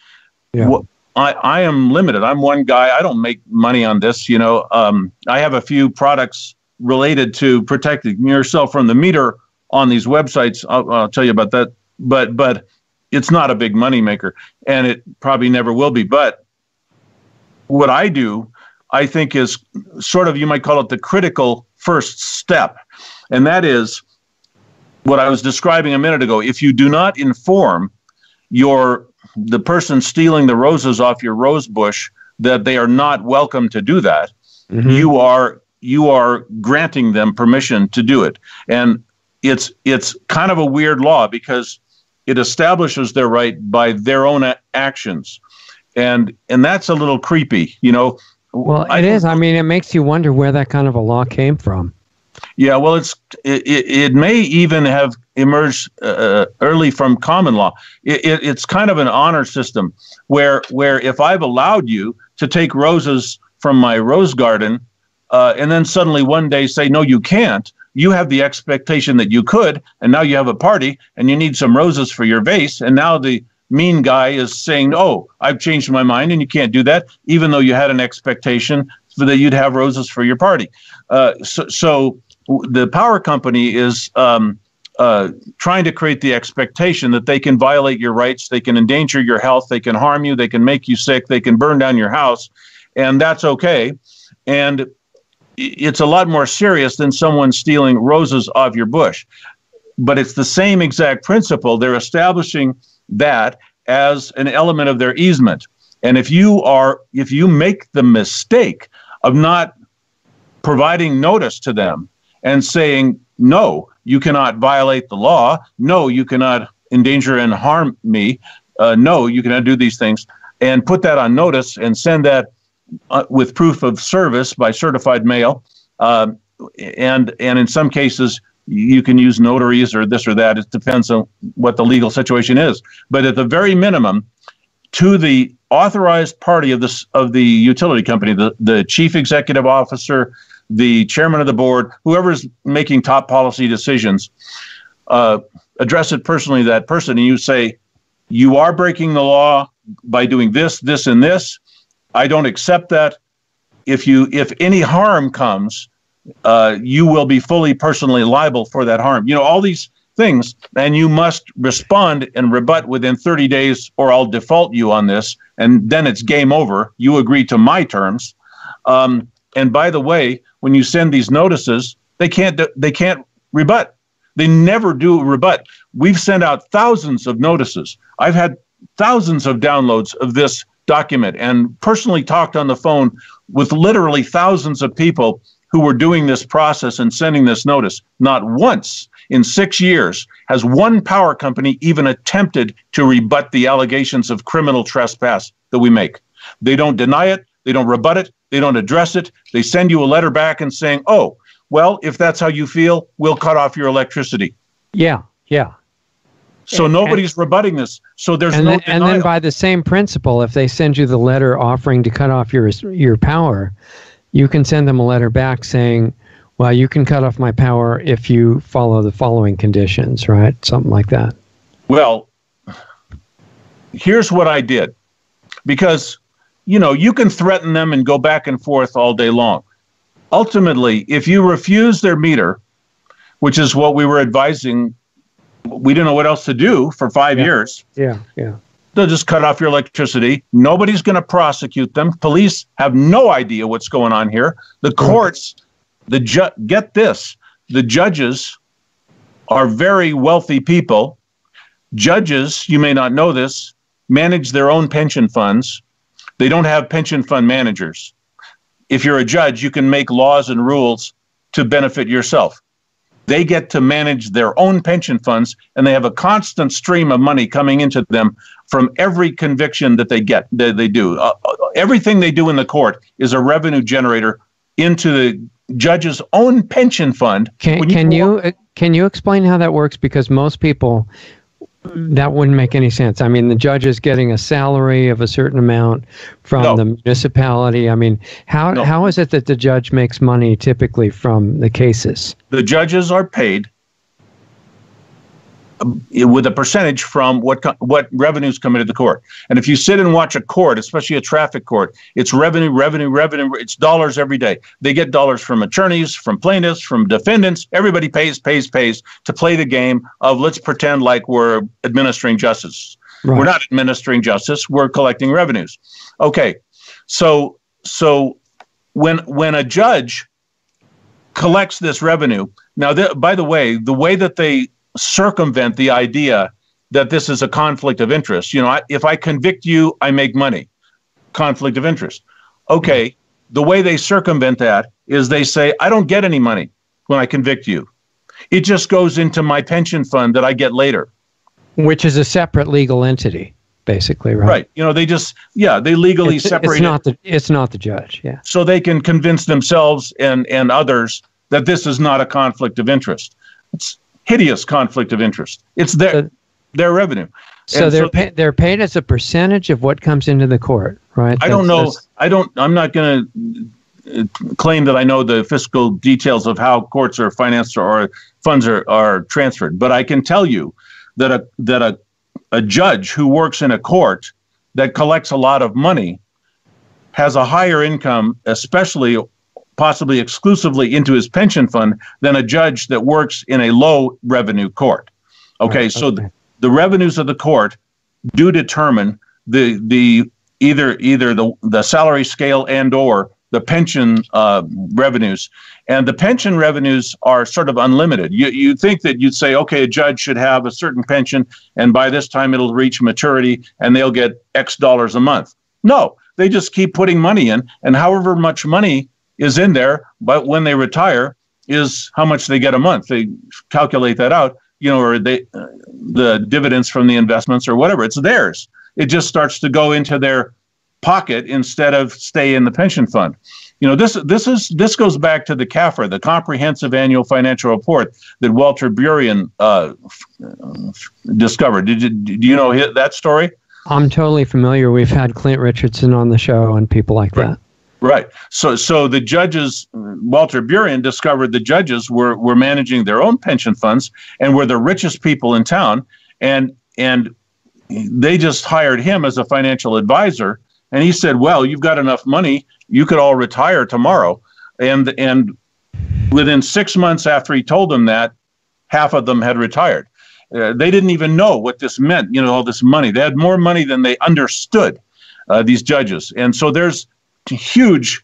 Yeah. I am limited. I'm one guy. I don't make money on this. I have a few products related to protecting yourself from the meter on these websites. I'll tell you about that. But it's not a big money maker, and it probably never will be. But what I do, I think, is sort of, you might call it the critical first step. And that is what I was describing a minute ago. If you do not inform the person stealing the roses off your rose bush that they are not welcome to do that, mm-hmm. you are granting them permission to do it. And it's kind of a weird law because it establishes their right by their own actions. And that's a little creepy, Well, it is. I mean, it makes you wonder where that kind of a law came from. Yeah, well, it may even have emerged early from common law. It's kind of an honor system where if I've allowed you to take roses from my rose garden and then suddenly one day say, no, you can't, you have the expectation that you could, and now you have a party and you need some roses for your vase, and now the mean guy is saying, oh, I've changed my mind and you can't do that, even though you had an expectation that you'd have roses for your party. So the power company is trying to create the expectation that they can violate your rights, they can endanger your health, they can harm you, they can make you sick, they can burn down your house, and that's okay. And it's a lot more serious than someone stealing roses off your bush. But it's the same exact principle. They're establishing that as an element of their easement. And if you make the mistake of not providing notice to them and saying, no, you cannot violate the law, no, you cannot endanger and harm me, no, you cannot do these things, and put that on notice and send that with proof of service by certified mail, and in some cases you can use notaries or this or that. It depends on what the legal situation is. But at the very minimum, to the authorized party of the utility company, the chief executive officer, the chairman of the board, whoever's making top policy decisions, address it personally to that person, and you say, you are breaking the law by doing this, this, and this. I don't accept that. If any harm comes, you will be fully personally liable for that harm. All these things, and you must respond and rebut within 30 days, or I'll default you on this, and then it's game over. You agree to my terms. And by the way, when you send these notices, they can't rebut. They never do rebut. We've sent out thousands of notices. I've had thousands of downloads of this document and personally talked on the phone with literally thousands of people who were doing this process and sending this notice. Not once in 6 years has one power company even attempted to rebut the allegations of criminal trespass that we make. They don't deny it. They don't rebut it. They don't address it. They send you a letter back and saying, oh, well, if that's how you feel, we'll cut off your electricity. Yeah. So nobody's rebutting this. So there's no denial. And then by the same principle, if they send you the letter offering to cut off your power, you can send them a letter back saying, well, you can cut off my power if you follow the following conditions, right? Something like that. Well, here's what I did. Because, you can threaten them and go back and forth all day long. Ultimately, if you refuse their meter, which is what we were advising, we didn't know what else to do for 5 years. Yeah. They'll just cut off your electricity. Nobody's going to prosecute them. Police have no idea what's going on here. The courts, get this, the judges are very wealthy people. Judges, you may not know this, manage their own pension funds. They don't have pension fund managers. If you're a judge, you can make laws and rules to benefit yourself. They get to manage their own pension funds, and they have a constant stream of money coming into them from every conviction that they do. Everything they do in the court is a revenue generator into the judge's own pension fund. Can you explain how that works? Because most people, that wouldn't make any sense. I mean, the judge is getting a salary of a certain amount from the municipality. I mean, how is it that the judge makes money typically from the cases? The judges are paid with a percentage from what revenues come into the court. And if you sit and watch a court, especially a traffic court, it's revenue. It's dollars every day. They get dollars from attorneys, from plaintiffs, from defendants. Everybody pays to play the game of let's pretend like we're administering justice. Right. We're not administering justice. We're collecting revenues. Okay. So when a judge collects this revenue, now, by the way that they circumvent the idea that this is a conflict of interest. If I convict you, I make money. Conflict of interest. Okay, the way they circumvent that is they say, I don't get any money when I convict you. It just goes into my pension fund that I get later. Which is a separate legal entity, basically, right? Right. They legally separate it. It's not the judge, yeah. So they can convince themselves and others that this is not a conflict of interest. It's hideous conflict of interest. It's their revenue. So they're paid as a percentage of what comes into the court, right? I don't know. I'm not going to claim that I know the fiscal details of how courts are financed or funds are transferred, but I can tell you that a judge who works in a court that collects a lot of money has a higher income, especially possibly exclusively into his pension fund than a judge that works in a low revenue court. Okay, Right, so okay. the revenues of the court do determine either the salary scale and or the pension revenues. And the pension revenues are sort of unlimited. You think that you'd say, okay, a judge should have a certain pension, and by this time it'll reach maturity, and they'll get X dollars a month. No, they just keep putting money in, and however much money is in there, but when they retire, is how much they get a month. They calculate that out, or the dividends from the investments or whatever. It's theirs. It just starts to go into their pocket instead of stay in the pension fund. This goes back to the CAFR, the Comprehensive Annual Financial Report that Walter Burien discovered. Do you know that story? I'm totally familiar. We've had Clint Richardson on the show and people like that. Right. So the judges, Walter Burien discovered the judges were managing their own pension funds and were the richest people in town, and they just hired him as a financial advisor. And he said, well, you've got enough money, you could all retire tomorrow. And within 6 months after he told them that, half of them had retired. They didn't even know what this meant, all this money. They had more money than they understood, these judges. And so there's huge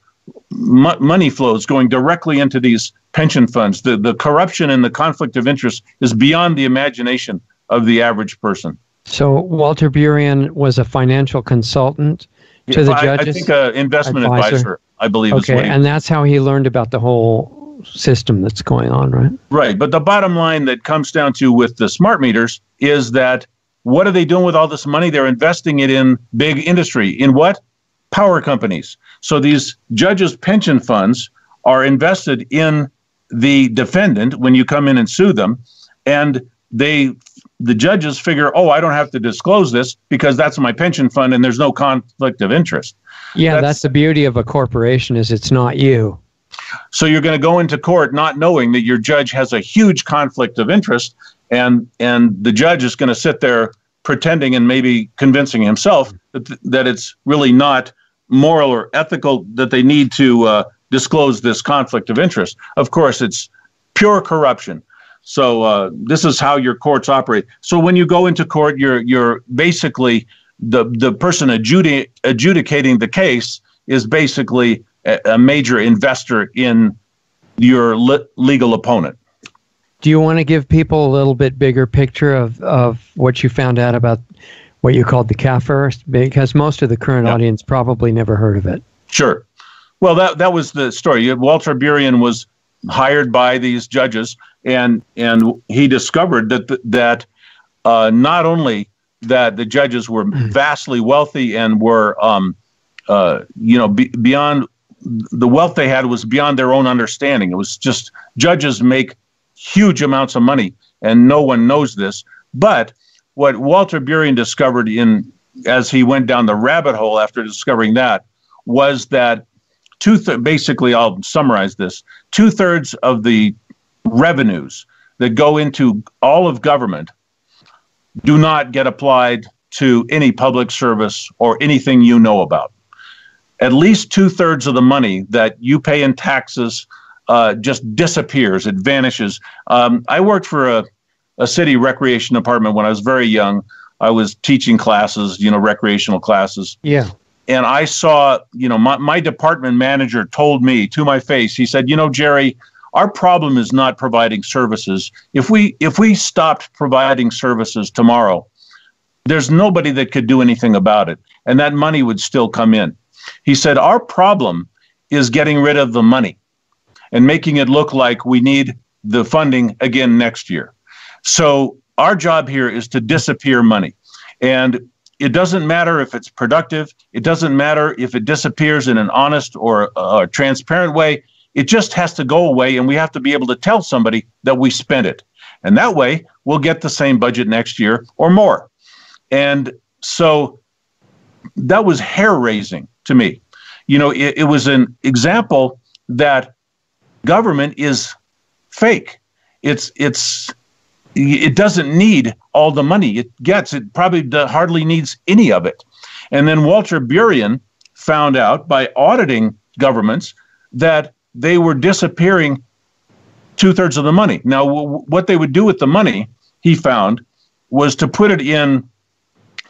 money flows going directly into these pension funds. The corruption and the conflict of interest is beyond the imagination of the average person. So Walter Burien was a financial consultant to the judges? I think an investment advisor, I believe. Okay, is what and that's how he learned about the whole system that's going on, right? Right, but the bottom line that comes down to with the smart meters is that what are they doing with all this money? They're investing it in big industry. In what? Power companies. So these judges' pension funds are invested in the defendant when you come in and sue them, and the judges figure, I don't have to disclose this because that's my pension fund and there's no conflict of interest. Yeah, that's the beauty of a corporation, is it's not you. So you're going to go into court not knowing that your judge has a huge conflict of interest, and the judge is going to sit there pretending and maybe convincing himself that it's really not moral or ethical that they need to disclose this conflict of interest. Of course, it's pure corruption. So this is how your courts operate. So when you go into court, you're basically the person adjudicating the case is basically a major investor in your legal opponent. Do you want to give people a little bit bigger picture of what you found out about what you called the CAFR? Because most of the current audience probably never heard of it. Sure. Well, that was the story. Walter Burien was hired by these judges, and he discovered that not only that the judges were vastly wealthy and were beyond the wealth they had was beyond their own understanding. It was just judges make huge amounts of money, and no one knows this. But what Walter Burien discovered as he went down the rabbit hole after discovering that was that basically, I'll summarize this, 2/3 of the revenues that go into all of government do not get applied to any public service or anything you know about. At least 2/3 of the money that you pay in taxes just disappears. It vanishes. I worked for a city recreation department when I was very young. I was teaching classes, recreational classes. Yeah. And I saw, my department manager told me to my face, he said, Jerry, our problem is not providing services. If we stopped providing services tomorrow, there's nobody that could do anything about it. And that money would still come in. He said, our problem is getting rid of the money and making it look like we need the funding again next year. So our job here is to disappear money. And it doesn't matter if it's productive. It doesn't matter if it disappears in an honest or a transparent way. It just has to go away, and we have to be able to tell somebody that we spent it. And that way, we'll get the same budget next year or more. And so that was hair-raising to me. It was an example that government is fake. It doesn't need all the money it gets. It probably hardly needs any of it. And then Walter Burien found out by auditing governments that they were disappearing 2/3 of the money. Now, what they would do with the money, he found, was to put it in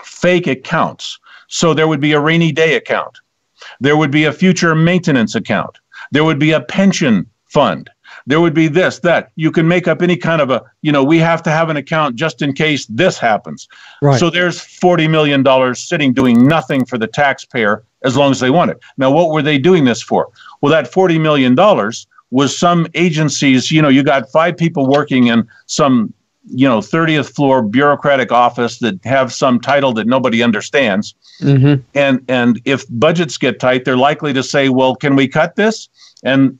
fake accounts. So there would be a rainy day account. There would be a future maintenance account. There would be a pension fund. There would be this, that. You can make up any kind of a, we have to have an account just in case this happens. Right. So there's $40 million sitting doing nothing for the taxpayer as long as they want it. Now, what were they doing this for? Well, that $40 million was some agencies, you got 5 people working in some 30th floor bureaucratic office that have some title that nobody understands. Mm-hmm. And if budgets get tight, they're likely to say, well, can we cut this? And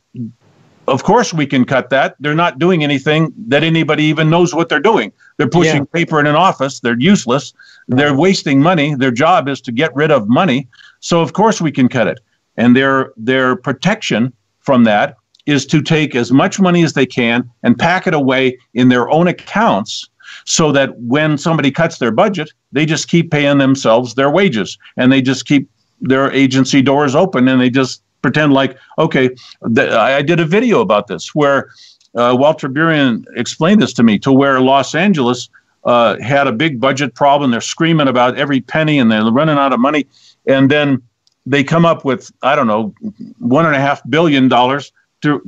of course we can cut that. They're not doing anything that anybody even knows what they're doing. They're pushing paper in an office. They're useless. Right. They're wasting money. Their job is to get rid of money. So of course we can cut it. And their protection from that is to take as much money as they can and pack it away in their own accounts so that when somebody cuts their budget, they just keep paying themselves their wages and they just keep their agency doors open and they just pretend like, okay, I did a video about this where Walter Burian explained this to me, to where Los Angeles had a big budget problem. They're screaming about every penny and they're running out of money. And then they come up with, I don't know, $1.5 billion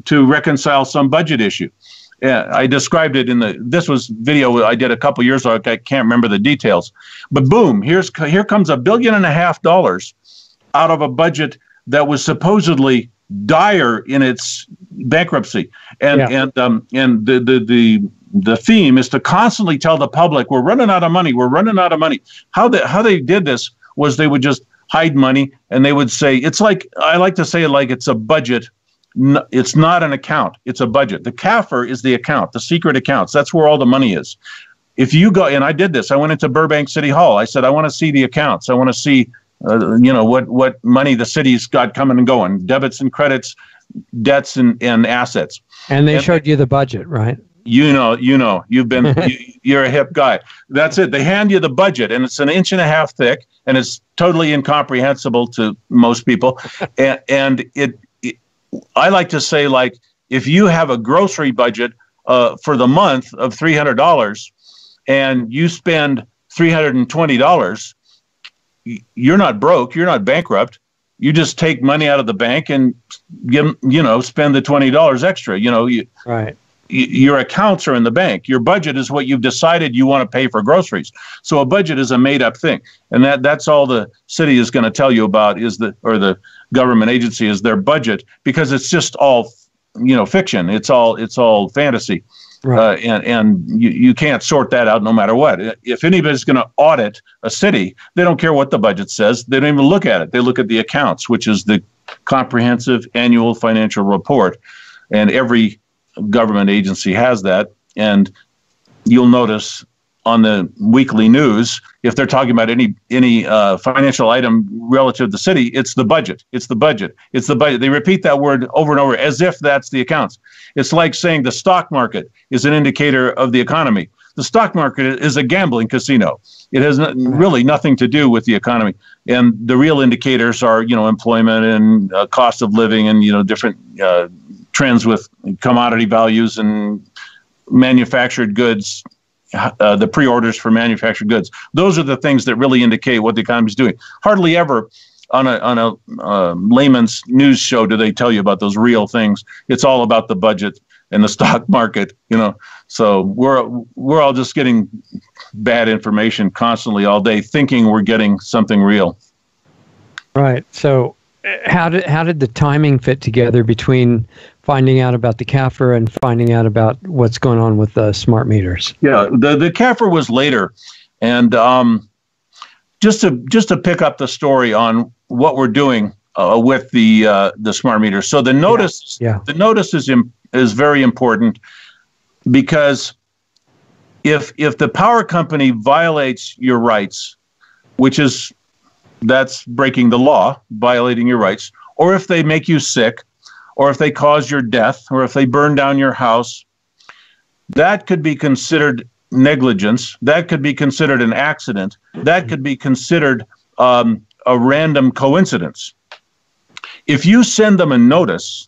to reconcile some budget issue. I described it this was video I did a couple years ago. I can't remember the details, but boom, here comes $1.5 billion out of a budget that was supposedly dire in its bankruptcy. And the theme is to constantly tell the public, we're running out of money. We're running out of money. How they did this was they would just hide money and they would say, it's like, I like to say it like it's a budget. It's not an account. It's a budget. The CAFR is the account, the secret accounts. That's where all the money is. If you go, and I did this, I went into Burbank City Hall. I said, I want to see the accounts. I want to see, what money the city's got coming and going, debits and credits, debts and assets. And they showed you the budget, right? You've been, you're a hip guy. That's it. They hand you the budget and it's 1.5 inches thick and it's totally incomprehensible to most people. And I like to say, like, if you have a grocery budget for the month of $300 and you spend $320, you're not broke, you're not bankrupt. You just take money out of the bank and spend the $20 extra. Right. Your accounts are in the bank. Your budget is what you've decided you want to pay for groceries. So a budget is a made-up thing, and that's all the city is going to tell you about or the government agency is their budget, because it's just all fiction. It's all fantasy, right. And you can't sort that out no matter what. If anybody's going to audit a city, they don't care what the budget says. They don't even look at it. They look at the accounts, which is the comprehensive annual financial report, and every government agency has that. And you'll notice on the weekly news, if they're talking about any financial item relative to the city, it's the budget. It's the budget. It's the budget. They repeat that word over and over as if that's the accounts. It's like saying the stock market is an indicator of the economy. The stock market is a gambling casino. It has really nothing to do with the economy. And the real indicators are, employment and cost of living and, different trends with commodity values and manufactured goods, the pre-orders for manufactured goods. Those are the things that really indicate what the economy is doing. Hardly ever on a layman's news show do they tell you about those real things. It's all about the budget and the stock market, So we're all just getting bad information constantly all day, thinking we're getting something real. Right. So how did the timing fit together between finding out about the CAFR and finding out about what's going on with the smart meters? Yeah, the CAFR was later, and just to pick up the story on what we're doing with the smart meters. So the notice, the notice is very important, because if the power company violates your rights, that's breaking the law, violating your rights, or if they make you sick, or if they cause your death, or if they burn down your house, that could be considered negligence. That could be considered an accident. That could be considered a random coincidence. If you send them a notice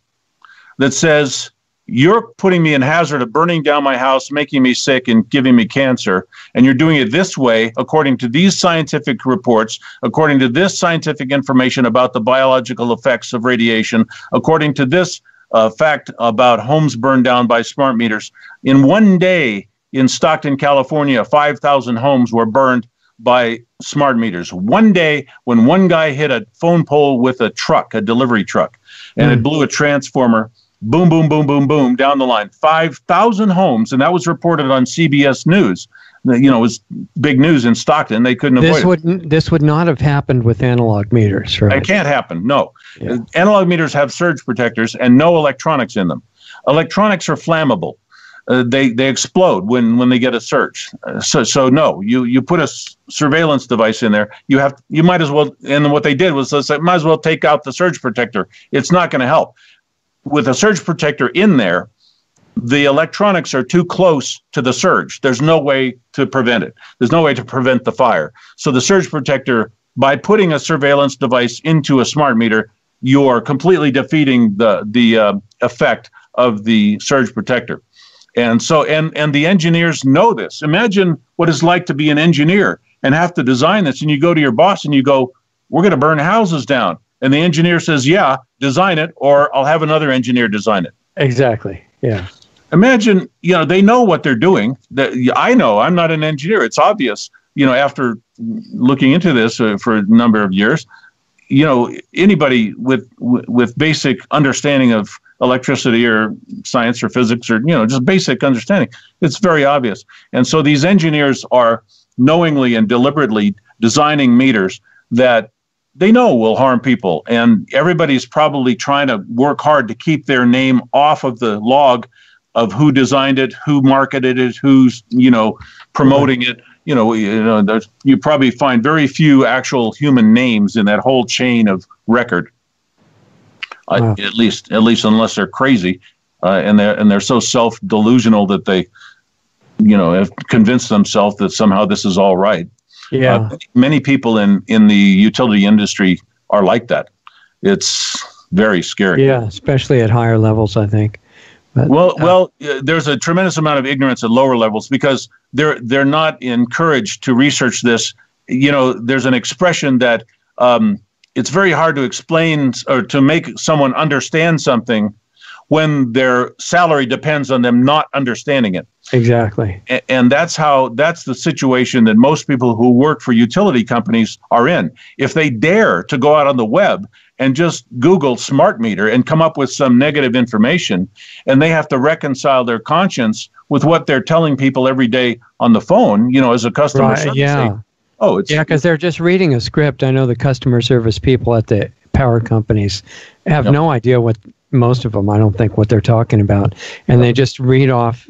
that says, you're putting me in hazard of burning down my house, making me sick, and giving me cancer. And you're doing it this way, according to these scientific reports, according to this scientific information about the biological effects of radiation, according to this fact about homes burned down by smart meters. In one day in Stockton, California, 5,000 homes were burned by smart meters. One day when one guy hit a phone pole with a truck, a delivery truck, and it blew a transformer. Boom, boom, boom, boom, boom, down the line. 5,000 homes, and that was reported on CBS News. You know, it was big news in Stockton. They couldn't avoid it. This would not have happened with analog meters, right? It can't happen, no. Yeah. Analog meters have surge protectors and no electronics in them. Electronics are flammable. They explode when they get a surge. So no, you put a surveillance device in there. You might as well. And what they did was they might as well take out the surge protector. It's not going to help. With a surge protector in there, the electronics are too close to the surge. There's no way to prevent it. There's no way to prevent the fire. So the surge protector, by putting a surveillance device into a smart meter, you're completely defeating the effect of the surge protector. And so, and the engineers know this. Imagine what it's like to be an engineer and have to design this. And you go to your boss and you go, we're going to burn houses down. And the engineer says, yeah, design it, or I'll have another engineer design it. Exactly. Yeah. Imagine, they know what they're doing. I know, I'm not an engineer. It's obvious, after looking into this for a number of years, anybody with basic understanding of electricity or science or physics or, just basic understanding, it's very obvious. And so these engineers are knowingly and deliberately designing meters that they know will harm people. And everybody's probably trying to work hard to keep their name off of the log of who designed it, who marketed it, who's, promoting it. You probably find very few actual human names in that whole chain of record. Wow. At least unless they're crazy, and they're so self-delusional that they, have convinced themselves that somehow this is all right. Yeah. Many people in the utility industry are like that. It's very scary. Yeah, especially at higher levels, I think. But, there's a tremendous amount of ignorance at lower levels because they're not encouraged to research this. There's an expression that it's very hard to explain or to make someone understand something when their salary depends on them not understanding it. Exactly. And that's the situation that most people who work for utility companies are in. If they dare to go out on the web and just Google smart meter and come up with some negative information, and they have to reconcile their conscience with what they're telling people every day on the phone, as a customer service. Yeah. Because they're just reading a script. I know the customer service people at the power companies have no idea what, most of them, I don't think, what they're talking about. And they just read off,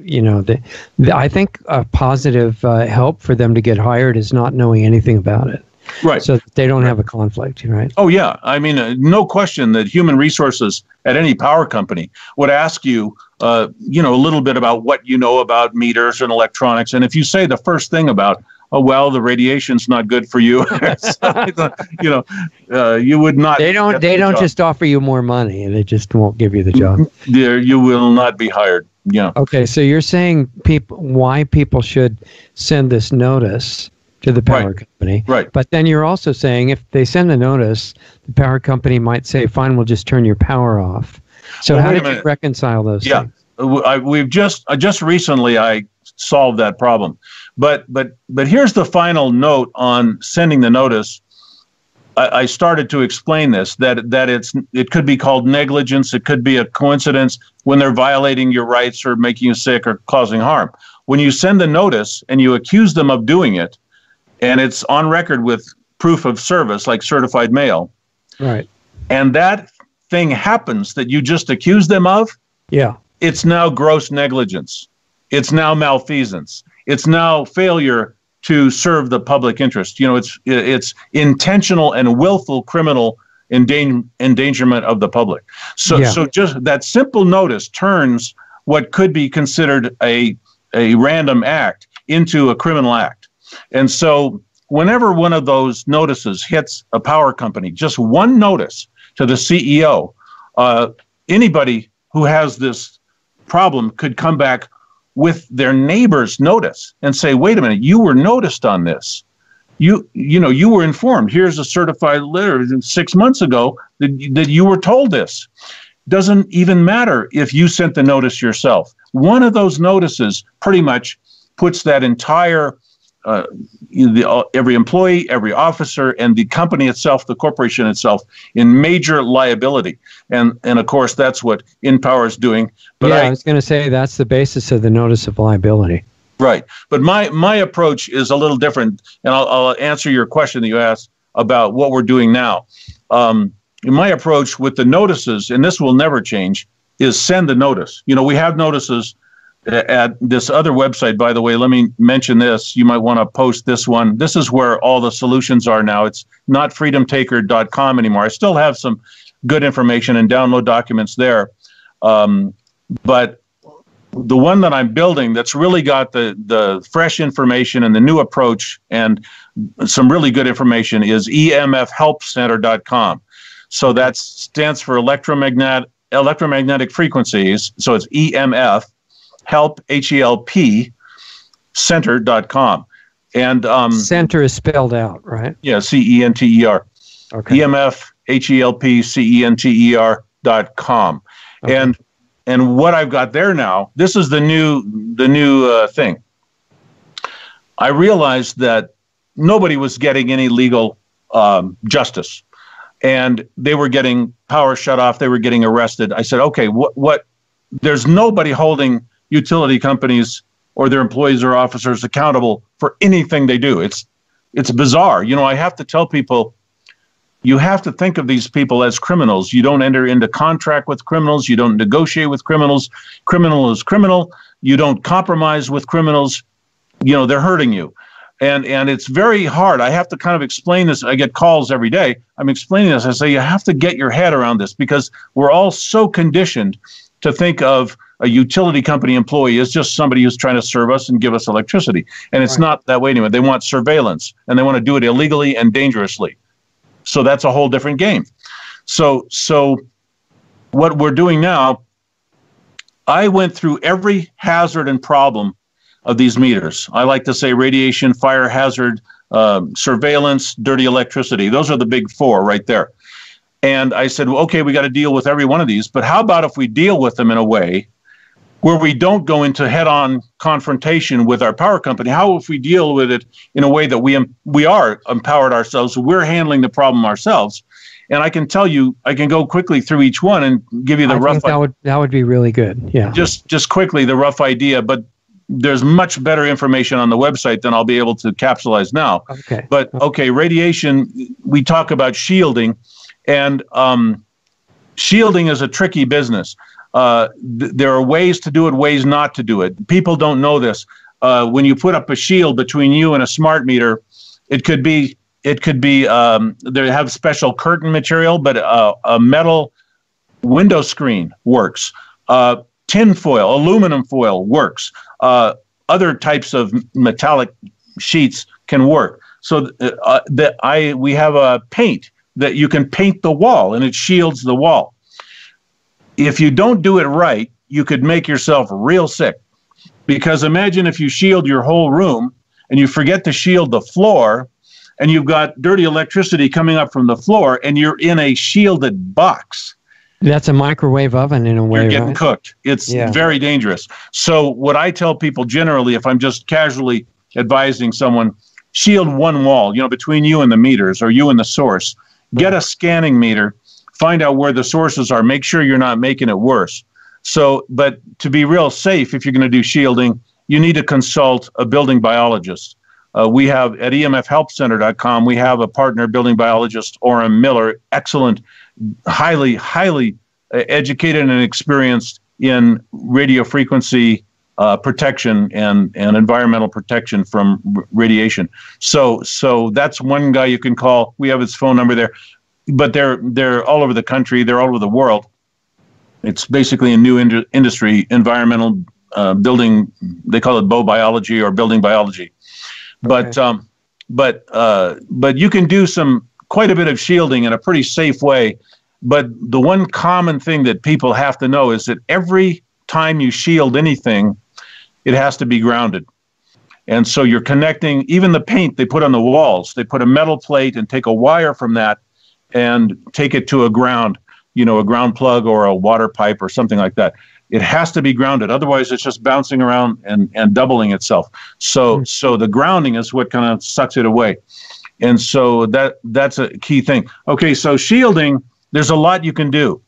I think a positive help for them to get hired is not knowing anything about it. Right. So that they don't have a conflict, right? Oh, yeah. I mean, no question that human resources at any power company would ask you, a little bit about what you know about meters and electronics. And if you say the first thing about, the radiation's not good for you, you would not. They don't just offer you more money. They just won't give you the job. You will not be hired. Yeah. Okay. So you're saying why people should send this notice to the power company. Right. But then you're also saying if they send the notice, the power company might say, fine, we'll just turn your power off. So how did you reconcile those things? We've just recently I solved that problem. But here's the final note on sending the notice. I started to explain this, that it could be called negligence. It could be a coincidence when they're violating your rights or making you sick or causing harm. When you send the notice and you accuse them of doing it, and it's on record with proof of service, like certified mail, right? And that thing happens that you just accused them of, it's now gross negligence. It's now malfeasance. It's now failure to serve the public interest. It's intentional and willful criminal endangerment of the public. So just that simple notice turns what could be considered a random act into a criminal act. And so whenever one of those notices hits a power company, just one notice to the CEO, anybody who has this problem could come back with their neighbor's notice and say, wait a minute, you were noticed on this. You were informed. Here's a certified letter 6 months ago that you were told this. Doesn't even matter if you sent the notice yourself. One of those notices pretty much puts that entire every employee, every officer, and the company itself, the corporation itself, in major liability. And of course, that's what InPower is doing. But I was going to say that's the basis of the notice of liability. Right. But my approach is a little different, and I'll answer your question that you asked about what we're doing now. My approach with the notices, and this will never change, is send the notice. We have notices at this other website, by the way. Let me mention this. You might want to post this one. This is where all the solutions are now. It's not freedomtaker.com anymore. I still have some good information and download documents there. But the one that I'm building that's really got the fresh information and the new approach and some really good information is emfhelpcenter.com. So that stands for electromagnetic frequencies. So it's EMF, help, H-E-L-P, center.com. And center is spelled out, right? Yeah, C-E-N-T-E-R. Okay. EMF, H-E-L-P, C-E-N-T-E-R.com. Okay. And what I've got there now, this is the new thing. I realized that nobody was getting any legal justice, and they were getting power shut off. They were getting arrested. I said, okay, what? There's nobody holding utility companies or their employees or officers accountable for anything they do. It's bizarre. I have to tell people, you have to think of these people as criminals. You don't enter into contract with criminals. You don't negotiate with criminals. Criminal is criminal. You don't compromise with criminals. They're hurting you. And it's very hard. I have to kind of explain this. I get calls every day. I'm explaining this. I say, you have to get your head around this, because we're all so conditioned to think of a utility company employee as just somebody who's trying to serve us and give us electricity. And it's not that way anymore. They want surveillance, and they want to do it illegally and dangerously. So that's a whole different game. So what we're doing now, I went through every hazard and problem of these meters. I like to say radiation, fire hazard, surveillance, dirty electricity. Those are the big four right there. And I said, well, okay, we got to deal with every one of these, but how about if we deal with them in a way where we don't go into head-on confrontation with our power company? How if we deal with it in a way that we are empowered ourselves, so we're handling the problem ourselves? And I can tell you, I can go quickly through each one and give you the rough. That would be really good. Yeah. Just quickly the rough idea, but there's much better information on the website than I'll be able to capsulize now. Okay. But okay, radiation. We talk about shielding, and shielding is a tricky business. There are ways to do it, ways not to do it. People don't know this. When you put up a shield between you and a smart meter, it could be they have special curtain material, but a metal window screen works. Tin foil, aluminum foil works. Other types of metallic sheets can work. So we have a paint that you can paint the wall, and it shields the wall. If you don't do it right, you could make yourself real sick. Because imagine if you shield your whole room and you forget to shield the floor, and you've got dirty electricity coming up from the floor, and you're in a shielded box. That's a microwave oven in a way. You're getting cooked. It's very dangerous. So what I tell people generally, if I'm just casually advising someone, shield one wall, between you and the meters, or you and the source. Get a scanning meter. Find out where the sources are. Make sure you're not making it worse. So, but to be real safe, if you're going to do shielding, you need to consult a building biologist. We have at emfhelpcenter.com, we have a partner, building biologist, Orem Miller, excellent, highly educated and experienced in radio frequency protection and environmental protection from radiation. So that's one guy you can call. We have his phone number there. But they're all over the country. They're all over the world. It's basically a new industry, environmental building. They call it biology or building biology. Okay. But you can do quite a bit of shielding in a pretty safe way But the one common thing that people have to know is that every time you shield anything, it has to be grounded. And so you're connecting, even the paint they put on the walls, they put a metal plate and take a wire from that and take it to a ground, a ground plug or a water pipe or something like that. It has to be grounded. Otherwise, it's just bouncing around and doubling itself. So the grounding is what kind of sucks it away. And so that's a key thing. Okay, so shielding, there's a lot you can do.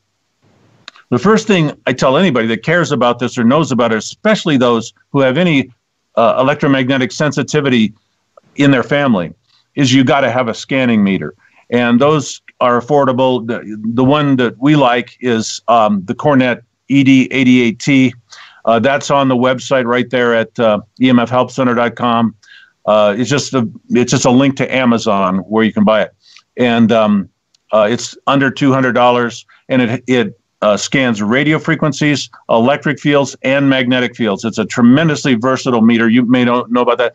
The first thing I tell anybody that cares about this or knows about it, especially those who have any electromagnetic sensitivity in their family, is you got to have a scanning meter. And those are affordable. The one that we like is the Cornet ED88T. That's on the website right there at emfhelpcenter.com. It's just a link to Amazon where you can buy it. And it's under $200, and it scans radio frequencies, electric fields, and magnetic fields. It's a tremendously versatile meter. You may not know about that.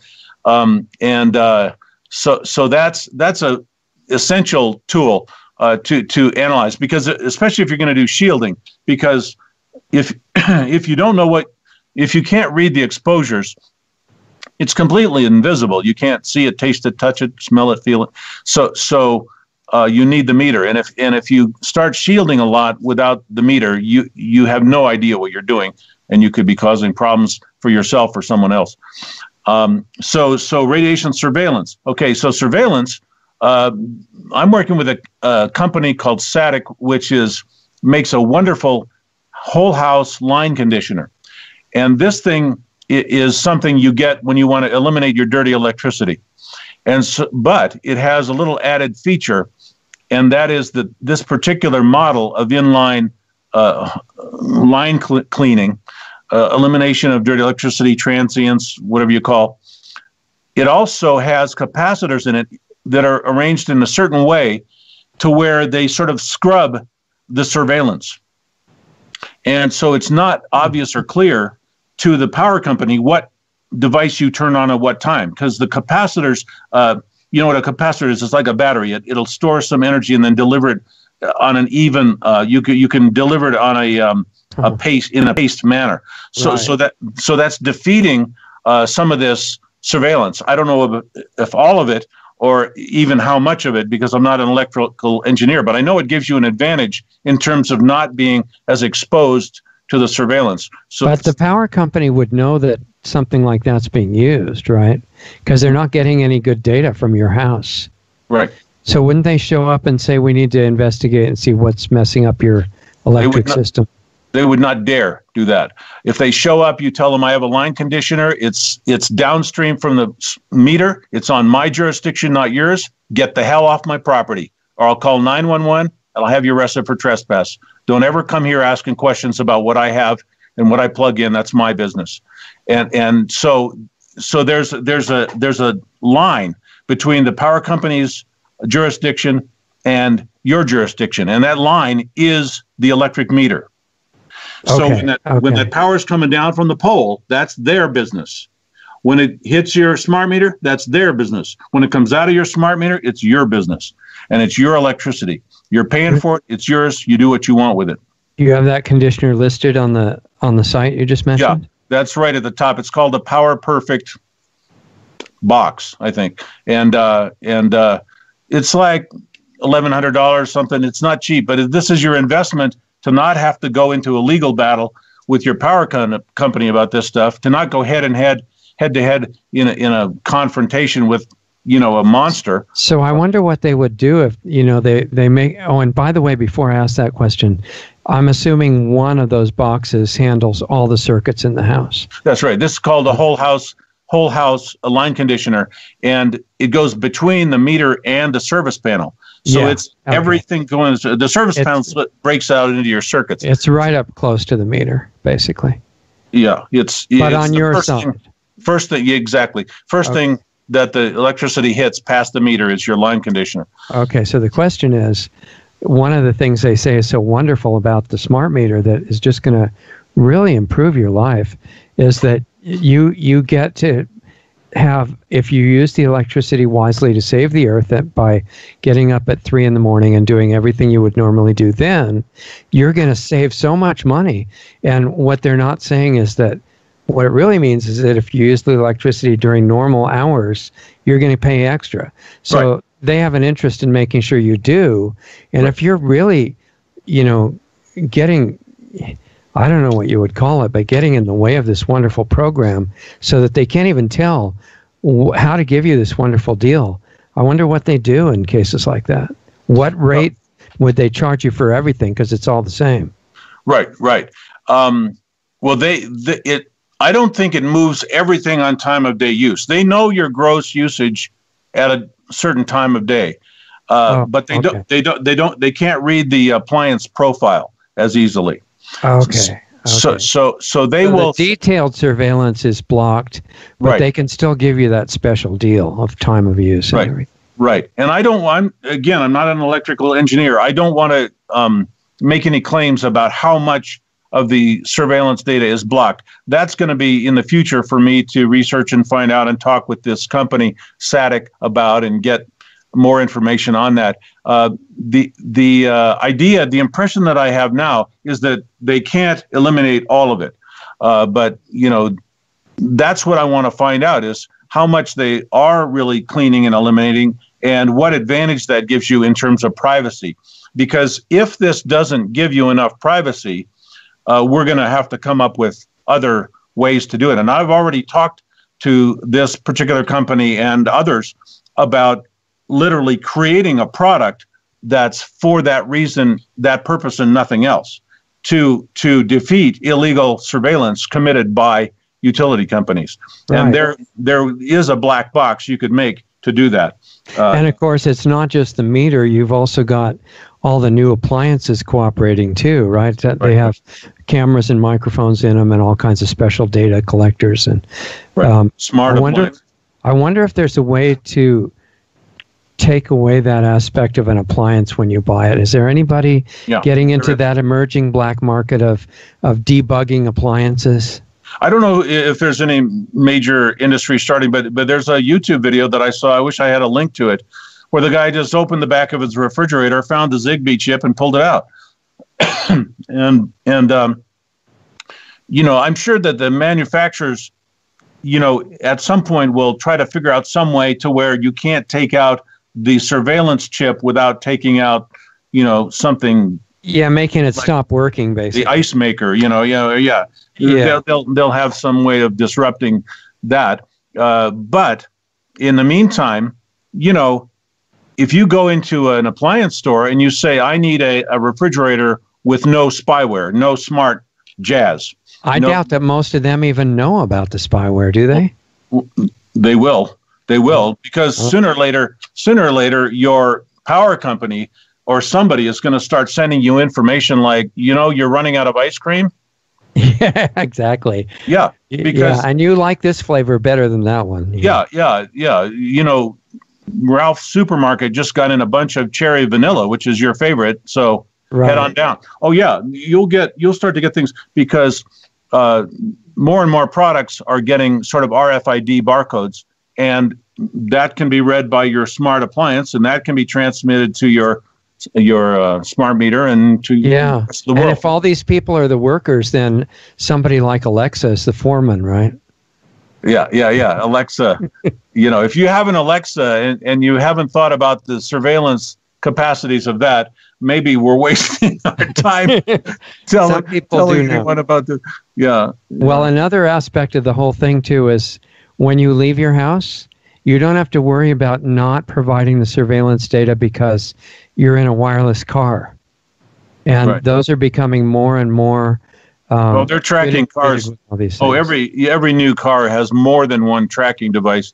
So that's a essential tool to analyze, because especially if you're going to do shielding, because if you don't know if you can't read the exposures, it's completely invisible. You can't see it, taste it, touch it, smell it, feel it. So you need the meter. And if you start shielding a lot without the meter, you have no idea what you're doing, and you could be causing problems for yourself or someone else. So radiation surveillance. Okay, so surveillance. I'm working with a company called Static, which makes a wonderful whole house line conditioner. And this thing is something you get when you want to eliminate your dirty electricity. But it has a little added feature, and that is that this particular model of inline line cleaning, elimination of dirty electricity, transients, whatever you call, it also has capacitors in it that are arranged in a certain way to where they sort of scrub the surveillance. And so it's not obvious or clear to the power company what device you turn on at what time, because the capacitors, you know what a capacitor is? It's like a battery. It'll store some energy and then deliver it on an even. You can deliver it on a paced manner. So right. so that's defeating some of this surveillance. I don't know if all of it or even how much of it, because I'm not an electrical engineer, but I know it gives you an advantage in terms of not being as exposed to the surveillance. So, but the power company would know that something like that's being used, right? Because they're not getting any good data from your house. Right. So wouldn't they show up and say, we need to investigate and see what's messing up your electric system? They would not dare do that. If they show up, you tell them I have a line conditioner. It's downstream from the meter. It's on my jurisdiction, not yours. Get the hell off my property, or I'll call 911 and I'll have you arrested for trespass. Don't ever come here asking questions about what I have and what I plug in. That's my business. And so there's a line between the power company's jurisdiction and your jurisdiction, and that line is the electric meter. So when that power is coming down from the pole, that's their business. When it hits your smart meter, that's their business. When it comes out of your smart meter, it's your business, and it's your electricity. You're paying for it. It's yours. You do what you want with it. You have that conditioner listed on the site you just mentioned? Yeah, that's right at the top. It's called the Power Perfect box, I think, and it's like $1,100 something. It's not cheap, but this is your investment to not have to go into a legal battle with your power company about this stuff, to not go head to head in a confrontation with, a monster. So I wonder what they would do if, they make, oh, and by the way, before I ask that question, I'm assuming one of those boxes handles all the circuits in the house. That's right. This is called a whole house line conditioner, and it goes between the meter and the service panel. So it's everything going. The service panel breaks out into your circuits. It's right up close to the meter, basically. Yeah, but on your side. First thing, exactly. First thing that the electricity hits past the meter is your line conditioner. Okay, so the question is, one of the things they say is so wonderful about the smart meter that is just going to really improve your life is that you get to have, if you use the electricity wisely to save the earth by getting up at 3 in the morning and doing everything you would normally do, then you're going to save so much money. And what they're not saying is that what it really means is that if you use the electricity during normal hours, you're going to pay extra. So they have an interest in making sure you do. And if you're really, getting, I don't know what you would call it, but getting in the way of this wonderful program so that they can't even tell how to give you this wonderful deal. I wonder what they do in cases like that. What rate would they charge you for everything? Because it's all the same. Right. Well, I don't think it moves everything on time of day use. They know your gross usage at a certain time of day, but they can't read the appliance profile as easily. Okay. So they will. The detailed surveillance is blocked, but they can still give you that special deal of time of use and everything. Right. And I'm not an electrical engineer. I don't want to make any claims about how much of the surveillance data is blocked. That's going to be in the future for me to research and find out and talk with this company, SATIC, about and get more information on that. The idea, the impression that I have now is that they can't eliminate all of it. But, that's what I want to find out is how much they are really cleaning and eliminating and what advantage that gives you in terms of privacy. Because if this doesn't give you enough privacy, we're going to have to come up with other ways to do it. And I've already talked to this particular company and others about literally creating a product that's for that reason, that purpose, and nothing else, to defeat illegal surveillance committed by utility companies. Right. And there is a black box you could make to do that. And of course, it's not just the meter. You've also got all the new appliances cooperating too, right? They have cameras and microphones in them and all kinds of special data collectors. And smart appliances. I wonder if there's a way to take away that aspect of an appliance when you buy it. Is there anybody getting into that emerging black market of debugging appliances? I don't know if there's any major industry starting, but there's a YouTube video that I saw. I wish I had a link to it, where the guy just opened the back of his refrigerator, found the Zigbee chip, and pulled it out. and I'm sure that the manufacturers, at some point will try to figure out some way to where you can't take out the surveillance chip without taking out, something. Yeah, making it stop working, basically. The ice maker, They'll have some way of disrupting that. But in the meantime, if you go into an appliance store and you say, I need a refrigerator with no spyware, no smart jazz. I doubt that most of them even know about the spyware, do they? They will. They will, because sooner or later, your power company or somebody is going to start sending you information like, you're running out of ice cream. Yeah, exactly. Yeah, because and you like this flavor better than that one. Yeah. Ralph's Supermarket just got in a bunch of cherry vanilla, which is your favorite. So head on down. Oh yeah, you'll start to get things because more and more products are getting sort of RFID barcodes, and that can be read by your smart appliance, and that can be transmitted to your smart meter and to the rest of the world. And if all these people are the workers, then somebody like Alexa is the foreman, right? Yeah. Alexa, if you have an Alexa and you haven't thought about the surveillance capacities of that, maybe we're wasting our time telling anyone about this. Yeah. Well, another aspect of the whole thing, too, is when you leave your house, you don't have to worry about not providing the surveillance data because you're in a wireless car. And those are becoming more and more. They're tracking cars. Every new car has more than one tracking device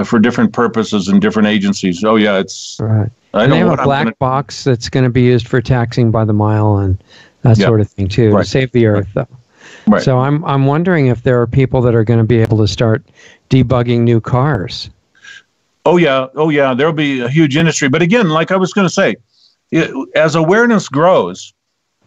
for different purposes and different agencies. Oh, yeah, it's right. And they have a black box that's going to be used for taxing by the mile and that sort of thing too, to save the earth, though. Right. So I'm wondering if there are people that are going to be able to start debugging new cars. Oh yeah, there'll be a huge industry. But again, like I was going to say, as awareness grows,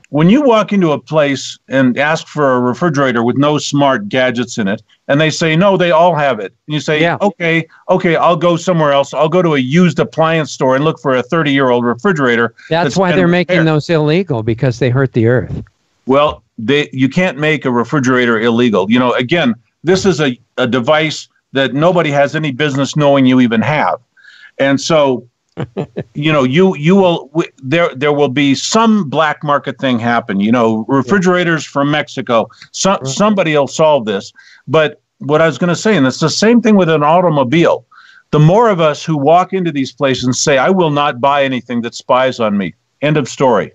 when you walk into a place and ask for a refrigerator with no smart gadgets in it, and they say, no, they all have it. And you say, okay, I'll go somewhere else. I'll go to a used appliance store and look for a 30-year-old refrigerator. That's why they're making those illegal, because they hurt the earth. Well, you can't make a refrigerator illegal. Again, this is a device that nobody has any business knowing you even have. And so, you will, there will be some black market thing happen, refrigerators from Mexico. Somebody will solve this. But what I was going to say, and it's the same thing with an automobile. The more of us who walk into these places and say, I will not buy anything that spies on me. End of story.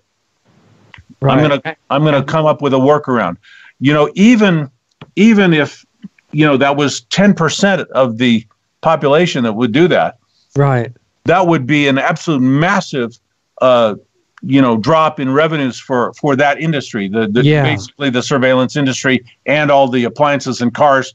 Right. I'm gonna come up with a workaround. Even if that was 10% of the population that would do that. Right. That would be an absolute massive, drop in revenues for that industry. Basically the surveillance industry and all the appliances and cars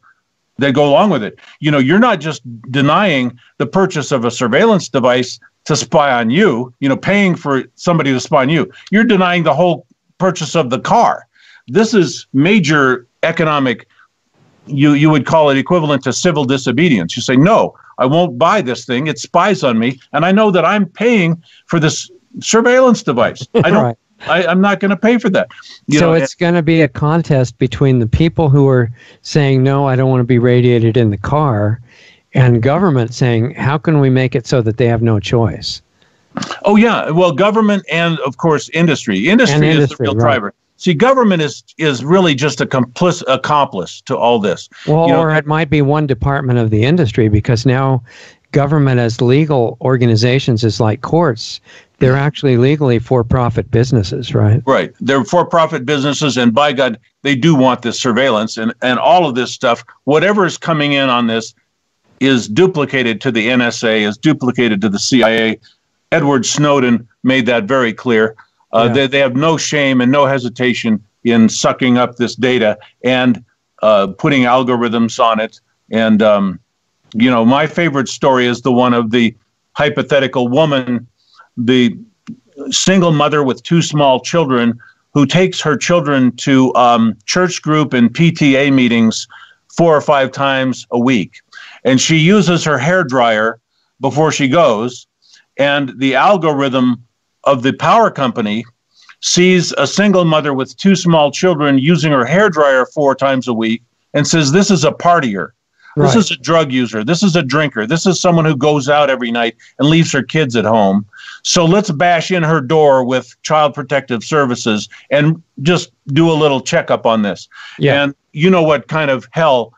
that go along with it. You're not just denying the purchase of a surveillance device to spy on you, paying for somebody to spy on you. You're denying the whole purchase of the car. This is major economic, you would call it equivalent to civil disobedience. You say, no, I won't buy this thing. It spies on me. And I know that I'm paying for this surveillance device. I don't, I'm not going to pay for that. So it's going to be a contest between the people who are saying, no, I don't want to be radiated in the car, and government saying, how can we make it so that they have no choice? Oh, yeah. Well, government and, of course, industry. Industry is the real driver. See, government is really just accomplice to all this. Well, or it might be one department of the industry, because now government as legal organizations is like courts. They're actually legally for-profit businesses, right? Right. They're for-profit businesses, and by God, they do want this surveillance and all of this stuff. Whatever is coming in on this is duplicated to the NSA, is duplicated to the CIA. Edward Snowden made that very clear. They have no shame and no hesitation in sucking up this data and putting algorithms on it. And, my favorite story is the one of the hypothetical woman, the single mother with two small children, who takes her children to church group and PTA meetings 4 or 5 times a week. And she uses her hairdryer before she goes. And the algorithm of the power company sees a single mother with 2 small children using her hairdryer 4 times a week and says, this is a partier. This is a drug user. This is a drinker. This is someone who goes out every night and leaves her kids at home. So let's bash in her door with Child Protective Services and just do a little checkup on this. Yeah. And you know what kind of hell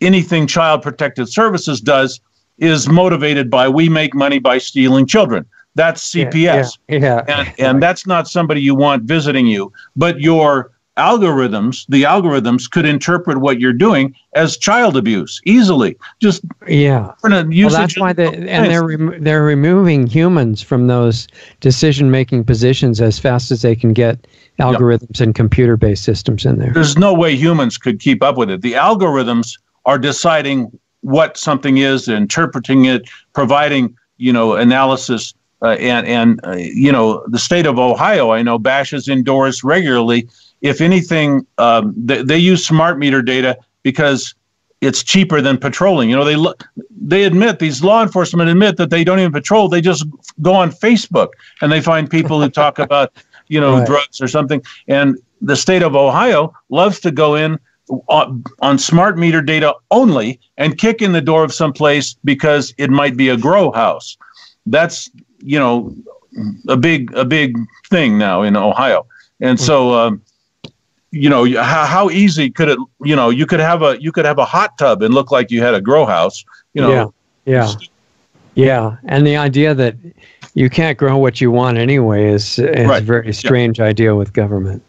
anything Child Protective Services does is motivated by, we make money by stealing children. That's CPS. And that's not somebody you want visiting you. But your algorithms, the algorithms could interpret what you're doing as child abuse easily. Just well, that's why they're removing humans from those decision-making positions as fast as they can get algorithms and computer-based systems in there. There's no way humans could keep up with it. The algorithms are deciding what something is, interpreting it, providing, analysis. The state of Ohio, I know, bashes indoors regularly. If anything, they use smart meter data because it's cheaper than patrolling. They admit, these law enforcement admit that they don't even patrol. They just go on Facebook and they find people who talk about, drugs or something. And the state of Ohio loves to go in on smart meter data only and kick in the door of some place because it might be a grow house. That's, a big thing now in Ohio. And so, how easy could it, you could have a hot tub and look like you had a grow house, Yeah. And the idea that you can't grow what you want anyway is a very strange idea with government.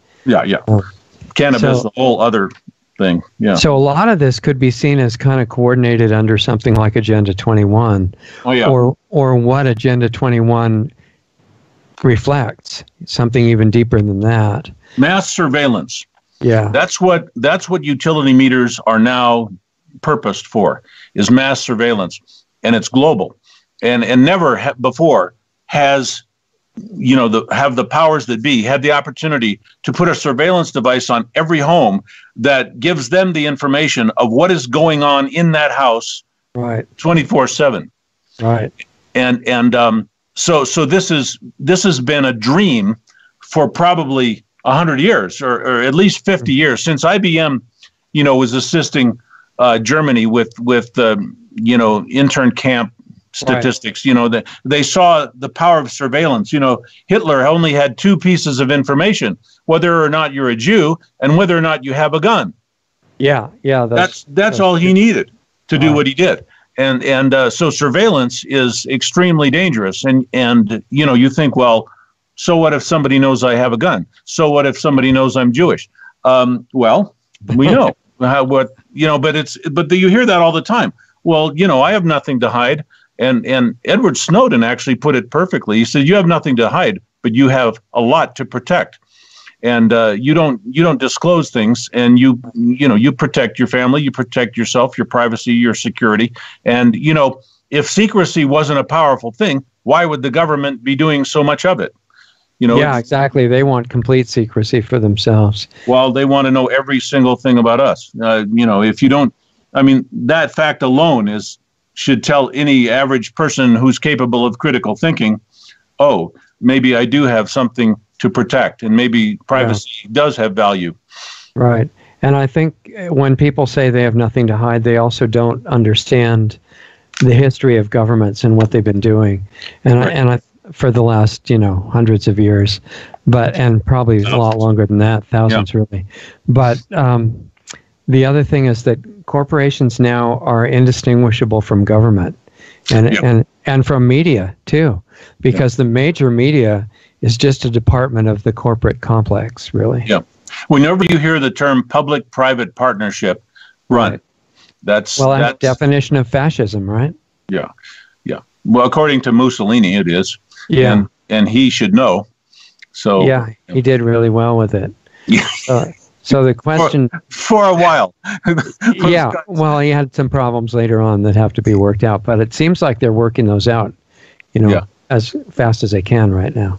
Cannabis is a whole other thing. Yeah. So a lot of this could be seen as kind of coordinated under something like Agenda 21. Or what Agenda 21 reflects, something even deeper than that. Mass surveillance. Yeah. That's what utility meters are now purposed for, is mass surveillance, and it's global. And never before has have the powers that be, had the opportunity to put a surveillance device on every home that gives them the information of what is going on in that house, right, 24/7. Right. So this has been a dream for probably 100 years, or at least 50 years, since IBM, was assisting Germany with intern camp statistics. Right. That they saw the power of surveillance. Hitler only had two pieces of information: whether or not you're a Jew and whether or not you have a gun. Yeah. That's all he needed to do what he did. And so surveillance is extremely dangerous. And you think, well, so what if somebody knows I have a gun? So what if somebody knows I'm Jewish? Well, we know but you hear that all the time. Well, I have nothing to hide. And Edward Snowden actually put it perfectly. He said, you have nothing to hide, but you have a lot to protect. And you don't disclose things, and you protect your family, you protect yourself, your privacy, your security. And if secrecy wasn't a powerful thing, why would the government be doing so much of it? Yeah, exactly. They want complete secrecy for themselves. Well, they want to know every single thing about us. If you don't, that fact alone should tell any average person who's capable of critical thinking, oh, maybe I do have something to protect, and maybe privacy does have value. Right. And I think when people say they have nothing to hide, they also don't understand the history of governments and what they've been doing. And I for the last, hundreds of years, and probably a lot longer than that, thousands really. But the other thing is that corporations now are indistinguishable from government and from media too, because the major media is just a department of the corporate complex, really. Yeah. Whenever you hear the term public-private partnership, run. That's the definition of fascism, right? Yeah. Well, according to Mussolini, it is. Yeah. And he should know. So he did really well with it. Yeah. So the question for a while. Well, he had some problems later on that have to be worked out, but it seems like they're working those out, as fast as they can right now.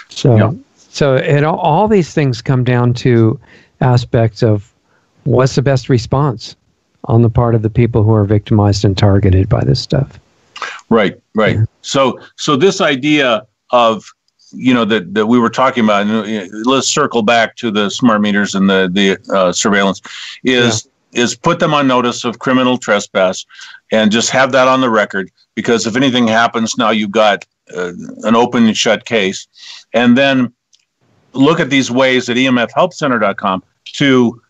So all these things come down to aspects of what's the best response on the part of the people who are victimized and targeted by this stuff. Right. Yeah. So this idea of that we were talking about, and let's circle back to the smart meters and the surveillance, is put them on notice of criminal trespass, and just have that on the record, because if anything happens, now you've got an open and shut case. And then look at these ways at emfhelpcenter.com to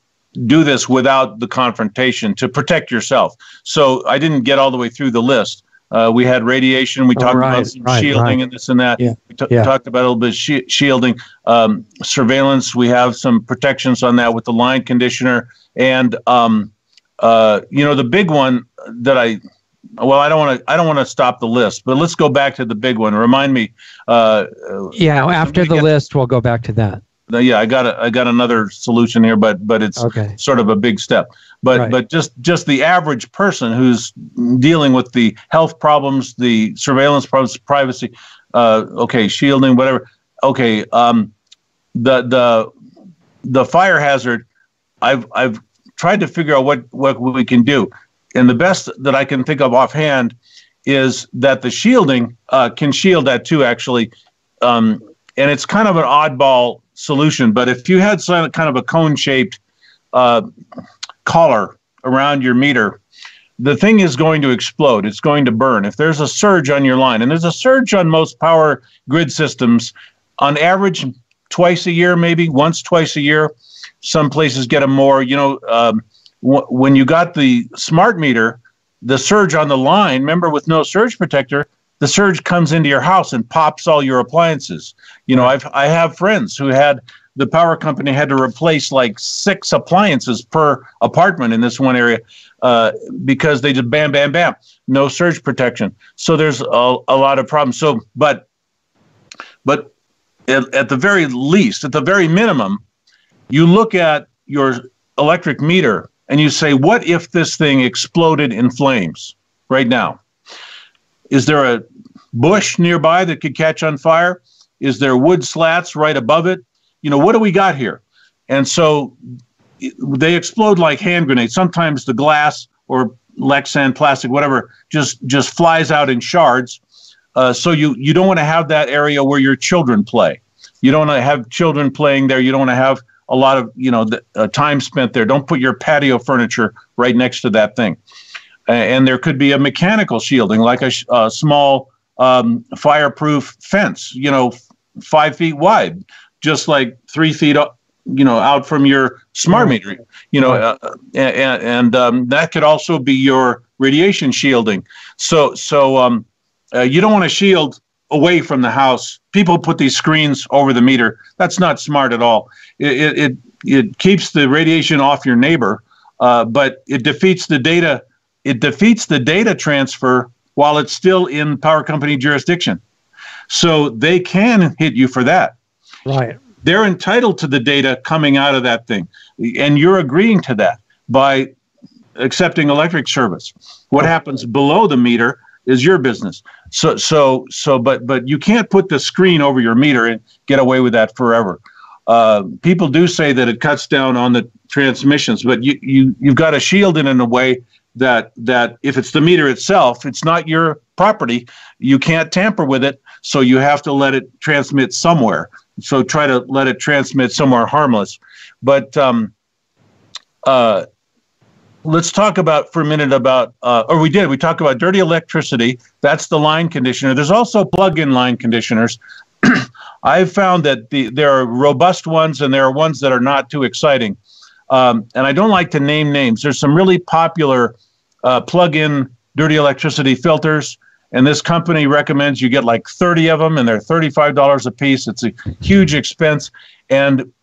do this without the confrontation, to protect yourself. So I didn't get all the way through the list. We had radiation. We talked about some shielding and this and that. Yeah. We talked about a little bit of shielding. Surveillance, we have some protections on that with the line conditioner. And, the big one that I don't want to stop the list, but let's go back to the big one. Remind me. After the list, we'll go back to that. I got another solution here, but it's sort of a big step. But just the average person who's dealing with the health problems, the surveillance problems, privacy, shielding, whatever. Okay, the fire hazard. I've tried to figure out what we can do, and the best that I can think of offhand is that the shielding can shield that too, actually, and it's kind of an oddball solution. But if you had some kind of a cone-shaped collar around your meter, the thing is going to explode. It's going to burn. If there's a surge on your line, and there's a surge on most power grid systems, on average, twice a year, maybe twice a year. Some places get them more. When you got the smart meter, the surge on the line, remember, with no surge protector, the surge comes into your house and pops all your appliances. I have friends who had the power company had to replace like 6 appliances per apartment in this one area because they did bam, bam, bam, no surge protection. So there's a lot of problems. So, but at the very least, at the very minimum, you look at your electric meter and you say, what if this thing exploded in flames right now? Is there a bush nearby that could catch on fire? Is there wood slats right above it? What do we got here? And so they explode like hand grenades. Sometimes the glass or Lexan plastic, whatever, just flies out in shards. So you don't want to have that area where your children play. You don't want to have children playing there. You don't want to have a lot of time spent there. Don't put your patio furniture right next to that thing. And there could be a mechanical shielding, like a small fireproof fence, 5 feet wide, just like 3 feet out from your smart meter, and that could also be your radiation shielding. So you don't want to shield away from the house. People put these screens over the meter. That's not smart at all. It keeps the radiation off your neighbor, but it defeats the data. It defeats the data transfer while it's still in power company jurisdiction. So they can hit you for that. Right. They're entitled to the data coming out of that thing, and you're agreeing to that by accepting electric service. What happens below the meter is your business. But you can't put the screen over your meter and get away with that forever. People do say that it cuts down on the transmissions, but you've got to shield it in a way that if it's the meter itself, it's not your property. You can't tamper with it, so you have to let it transmit somewhere. So try to let it transmit somewhere harmless. But let's talk for a minute about, we talked about dirty electricity. That's the line conditioner. There's also plug-in line conditioners. I've found that there are robust ones and there are ones that are not too exciting. And I don't like to name names. There's some really popular plug-in dirty electricity filters. And this company recommends you get like 30 of them, and they're $35 a piece. It's a huge expense. And,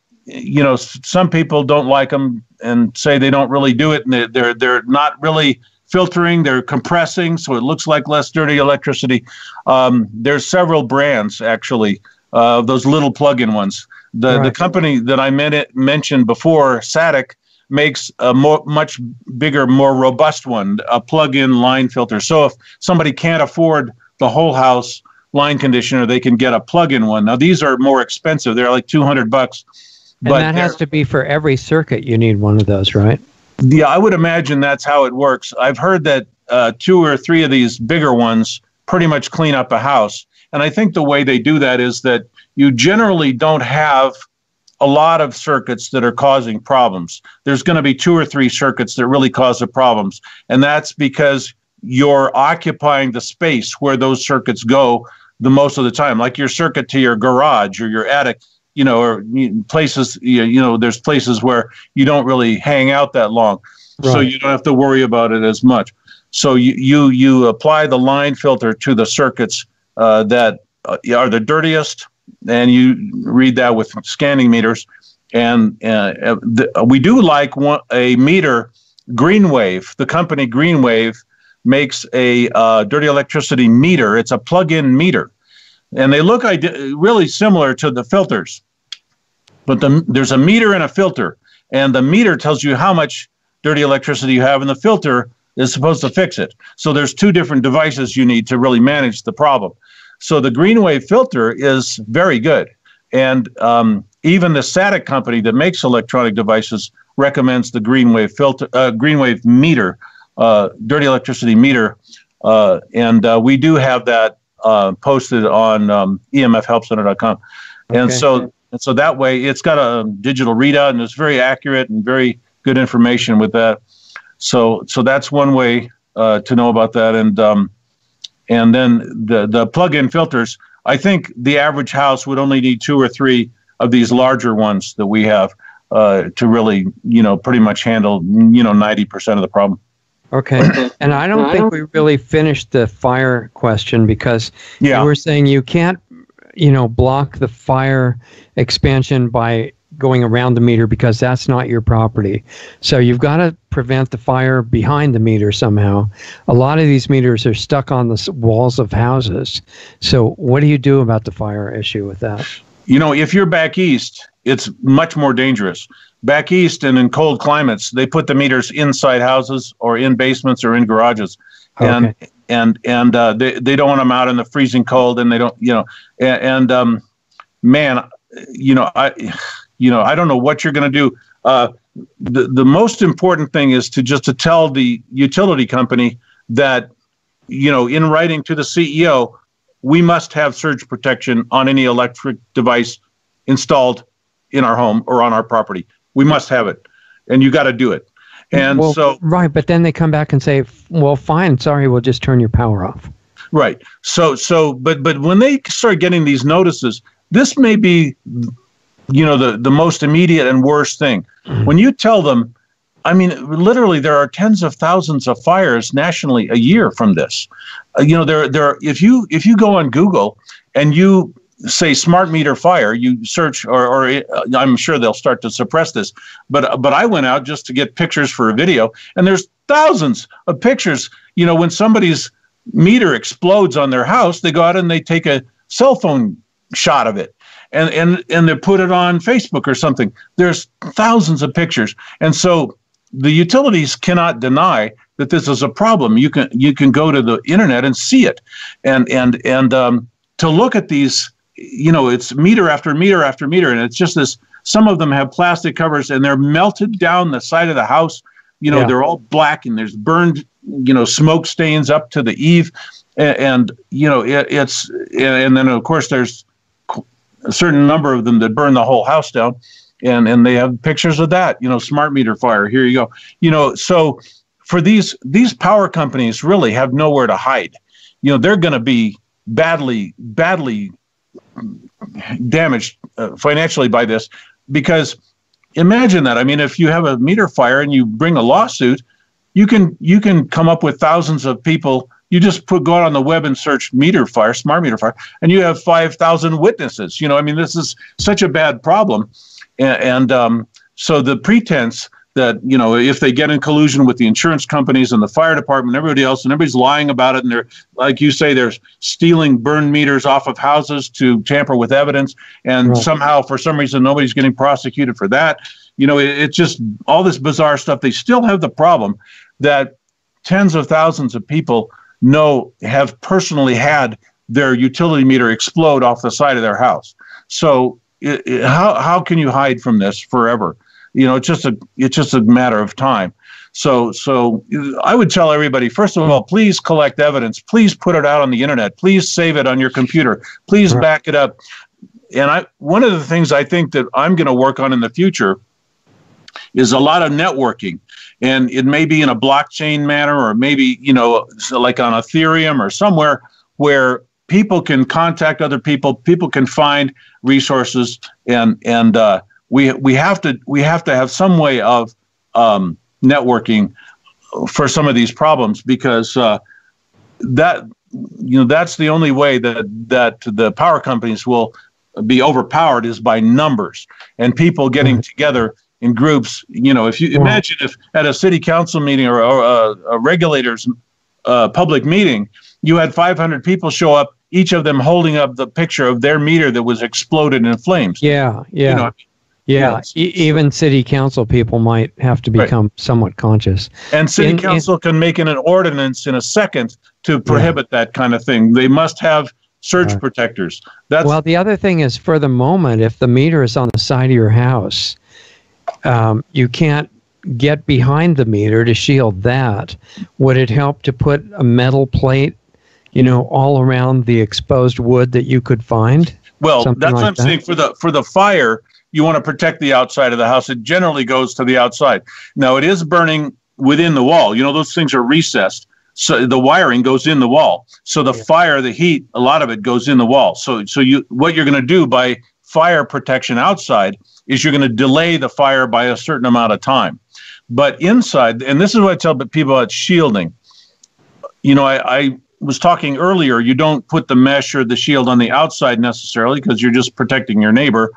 some people don't like them and say they don't really do it. And they're not really filtering, they're compressing, so it looks like less dirty electricity. There's several brands, actually, those little plug-in ones. The company that I mentioned before, Satic, makes a much bigger, more robust one, a plug-in line filter. So if somebody can't afford the whole house line conditioner, they can get a plug-in one. Now these are more expensive; they're like $200. And that has to be for every circuit. You need one of those, right? Yeah, I would imagine that's how it works. I've heard that 2 or 3 of these bigger ones pretty much clean up a house, and I think the way they do that is that you generally don't have a lot of circuits that are causing problems. There's going to be 2 or 3 circuits that really cause the problems. And that's because you're occupying the space where those circuits go the most of the time, like your circuit to your garage or your attic, or places, there's places where you don't really hang out that long. Right. So you don't have to worry about it as much. So you apply the line filter to the circuits that are the dirtiest, and you read that with scanning meters. And we do like a meter, Greenwave. The company Greenwave makes a dirty electricity meter. It's a plug-in meter. And they look really similar to the filters. But there's a meter and a filter. And the meter tells you how much dirty electricity you have, and the filter is supposed to fix it. So there's 2 different devices you need to really manage the problem. So the Greenwave filter is very good. And even the Satic company that makes electronic devices recommends the Greenwave filter, Greenwave meter, dirty electricity meter. And we do have that posted on emfhelpcenter.com. And okay. so that way it's got a digital readout, and it's very accurate and very good information with that. So that's one way to know about that. And then the plug-in filters, I think the average house would only need 2 or 3 of these larger ones that we have to really, pretty much handle, 90% of the problem. Okay. And I don't think we really finished the fire question, because you were saying you can't, block the fire expansion by going around the meter, because that's not your property. So you've got to prevent the fire behind the meter somehow. A lot of these meters are stuck on the walls of houses. So what do you do about the fire issue with that? If you're back east, it's much more dangerous. Back east and in cold climates, they put the meters inside houses or in basements or in garages. And they don't want them out in the freezing cold, and they don't, man, I don't know what you're going to do. The most important thing is to tell the utility company that, in writing to the CEO, we must have surge protection on any electric device installed in our home or on our property. We must have it, and you got to do it. And right, but then they come back and say, well, fine, sorry, we'll just turn your power off. Right. But when they start getting these notices, this may be, the most immediate and worst thing. When you tell them, I mean, literally, there are tens of thousands of fires nationally a year from this. If you go on Google and you say smart meter fire, you search, or I'm sure they'll start to suppress this. But I went out just to get pictures for a video, and there's thousands of pictures. When somebody's meter explodes on their house, they go out and they take a cell phone shot of it. And they put it on Facebook or something. There's thousands of pictures. And so the utilities cannot deny that this is a problem. You can go to the internet and see it. And to look at these, it's meter after meter after meter. And it's just this, some of them have plastic covers and they're melted down the side of the house. They're all black and there's burned, smoke stains up to the eave. And then of course there's a certain number of them that burn the whole house down, and they have pictures of that, smart meter fire. Here you go. So for these power companies really have nowhere to hide. They're going to be badly damaged financially by this, because imagine that. I mean, if you have a meter fire and you bring a lawsuit, you can come up with thousands of people. You just go out on the web and search meter fire, smart meter fire, and you have 5,000 witnesses. This is such a bad problem. And so the pretense that, if they get in collusion with the insurance companies and the fire department and everybody else, and everybody's lying about it, and they're, like you say, they're stealing burned meters off of houses to tamper with evidence, and somehow, for some reason, nobody's getting prosecuted for that. It's just all this bizarre stuff. They still have the problem that tens of thousands of people have personally had their utility meter explode off the side of their house. So how can you hide from this forever? It's just a matter of time. So I would tell everybody, first of all, please collect evidence. Please put it out on the internet. Please save it on your computer. Please back it up. And one of the things I think that I'm going to work on in the future is a lot of networking. And it may be in a blockchain manner, or maybe, like on Ethereum or somewhere where people can contact other people, people can find resources, and we have to have some way of networking for some of these problems, because that's the only way that the power companies will be overpowered, is by numbers and people getting together in groups. If you imagine if at a city council meeting or a regulator's public meeting, you had 500 people show up, each of them holding up the picture of their meter that was exploded in flames. Even city council people might have to become somewhat conscious. And city council can make an ordinance in a second to prohibit that kind of thing. They must have surge protectors. Well, the other thing is, for the moment, if the meter is on the side of your house, you can't get behind the meter to shield that. Would it help to put a metal plate, all around the exposed wood that you could find? Well, that's what I'm saying. For the fire, you want to protect the outside of the house. It generally goes to the outside. Now, it is burning within the wall. Those things are recessed. So the wiring goes in the wall. So the fire, the heat, a lot of it goes in the wall. So what you're going to do by fire protection outside is you're going to delay the fire by a certain amount of time. But inside, and this is what I tell people about shielding. I was talking earlier, you don't put the mesh or the shield on the outside necessarily, because you're just protecting your neighbor.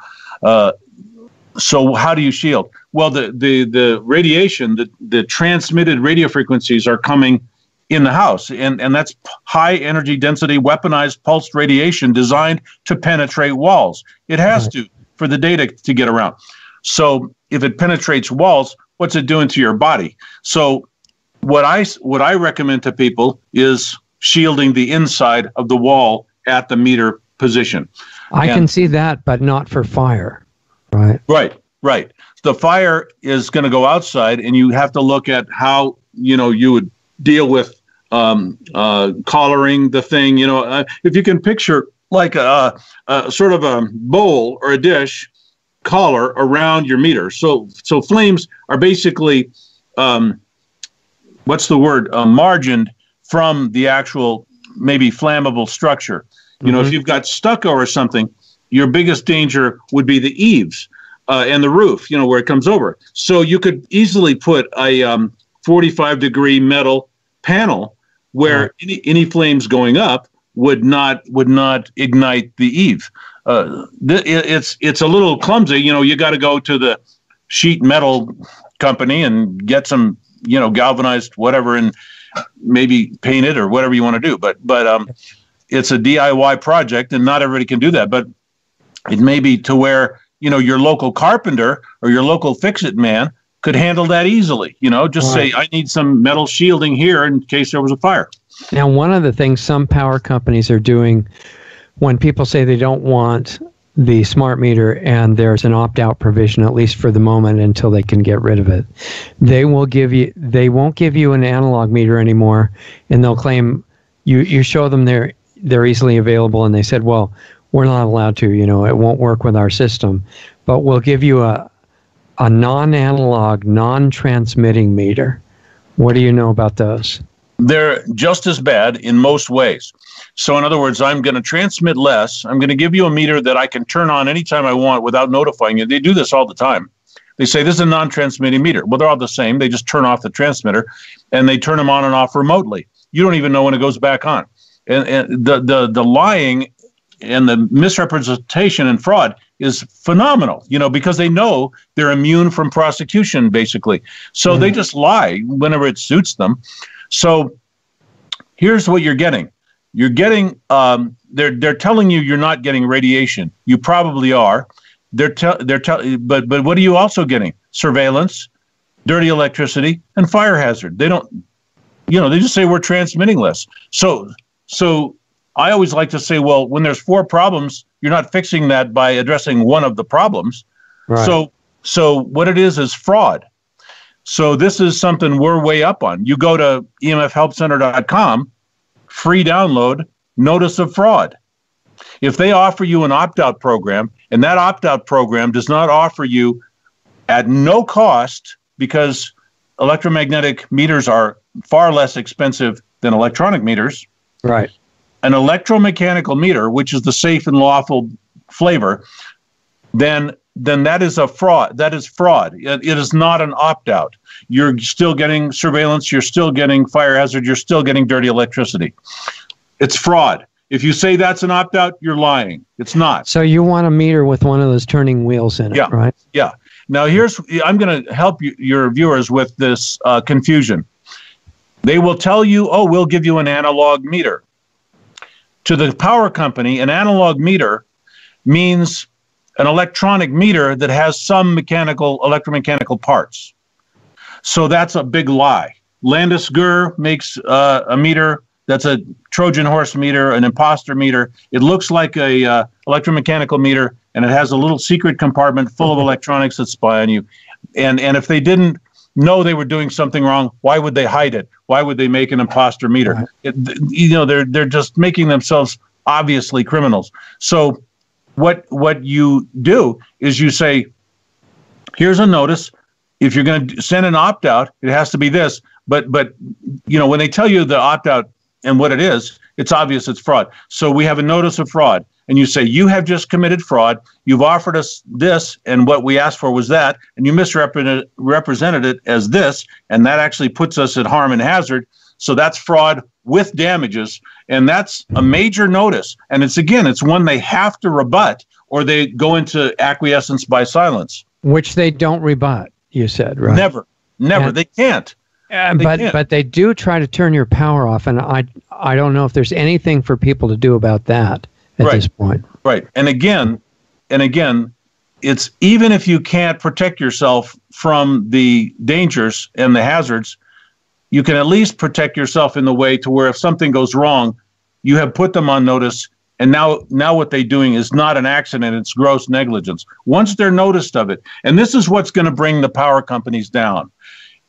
So how do you shield? Well, the radiation, the transmitted radio frequencies are coming in the house, and that's high energy density weaponized pulsed radiation designed to penetrate walls. It has to, for the data to get around. So if it penetrates walls, what's it doing to your body? So what I recommend to people is shielding the inside of the wall at the meter position. I can see that, but not for fire, right? Right. The fire is going to go outside, and you have to look at how, you would deal with collaring the thing. If you can picture like a sort of a bowl or a dish collar around your meter. So flames are basically, margined from the actual maybe flammable structure. If you've got stucco or something, your biggest danger would be the eaves and the roof, where it comes over. So you could easily put a 45-degree metal panel where any flames going up would not ignite the eave. It's a little clumsy. You got to go to the sheet metal company and get some galvanized whatever and maybe paint it or whatever you want to do. But it's a DIY project, and not everybody can do that. But it may be to where your local carpenter or your local fix-it man could handle that easily. Just say, I need some metal shielding here in case there was a fire. Now, one of the things some power companies are doing when people say they don't want the smart meter and there's an opt-out provision, at least for the moment until they can get rid of it, they won't give you an analog meter anymore, and they'll claim you show them they're easily available, and they said, well, we're not allowed to, it won't work with our system, but we'll give you a non-analog, non-transmitting meter. What do you know about those? They're just as bad in most ways. So in other words, I'm going to transmit less. I'm going to give you a meter that I can turn on anytime I want without notifying you. They do this all the time. They say this is a non-transmitting meter. Well, they're all the same. They just turn off the transmitter and they turn them on and off remotely. You don't even know when it goes back on. And the lying and the misrepresentation and fraud is phenomenal, because they know they're immune from prosecution, basically. So they just lie whenever it suits them. So here's what you're getting. You're getting, they're telling you you're not getting radiation. You probably are. But what are you also getting? Surveillance, dirty electricity, and fire hazard. They don't, they just say we're transmitting less. So I always like to say, well, when there's 4 problems, you're not fixing that by addressing one of the problems. Right. So what it is fraud. So this is something we're way up on. You go to emfhelpcenter.com, free download, notice of fraud. If they offer you an opt-out program, and that opt-out program does not offer you at no cost, because electromagnetic meters are far less expensive than electronic meters. Right. An electromechanical meter, which is the safe and lawful flavor, then that is a fraud. That is fraud. It is not an opt-out. You're still getting surveillance. You're still getting fire hazard. You're still getting dirty electricity. It's fraud. If you say that's an opt-out, you're lying. It's not. So you want a meter with one of those turning wheels in it, right? Yeah. Now I'm going to help your viewers with this confusion. They will tell you, we'll give you an analog meter. To the power company, an analog meter means an electronic meter that has some electromechanical parts. So that's a big lie. Landis+Gyr makes a meter that's a Trojan horse meter, an imposter meter. It looks like a electromechanical meter, and it has a little secret compartment full of electronics that spy on you. And if they didn't know they were doing something wrong, why would they hide it? Why would they make an imposter meter? Right. They're just making themselves obviously criminals. So what you do is you say, here's a notice. If you're going to send an opt-out, it has to be this. But when they tell you the opt-out and what it is, it's obvious it's fraud. So we have a notice of fraud. And you say, you have just committed fraud. You've offered us this, and what we asked for was that, and you misrepresented it as this, and that actually puts us at harm and hazard. So that's fraud with damages, and that's a major notice. And it's one they have to rebut, or they go into acquiescence by silence. Which they don't rebut, you said, right? Never. And, they can't. But they do try to turn your power off, and I don't know if there's anything for people to do about that at this point. Right. And again, it's even if you can't protect yourself from the dangers and the hazards, you can at least protect yourself in the way to where if something goes wrong, you have put them on notice And now what they're doing is not an accident, it's gross negligence. Once they're noticed of it, and this is what's going to bring the power companies down.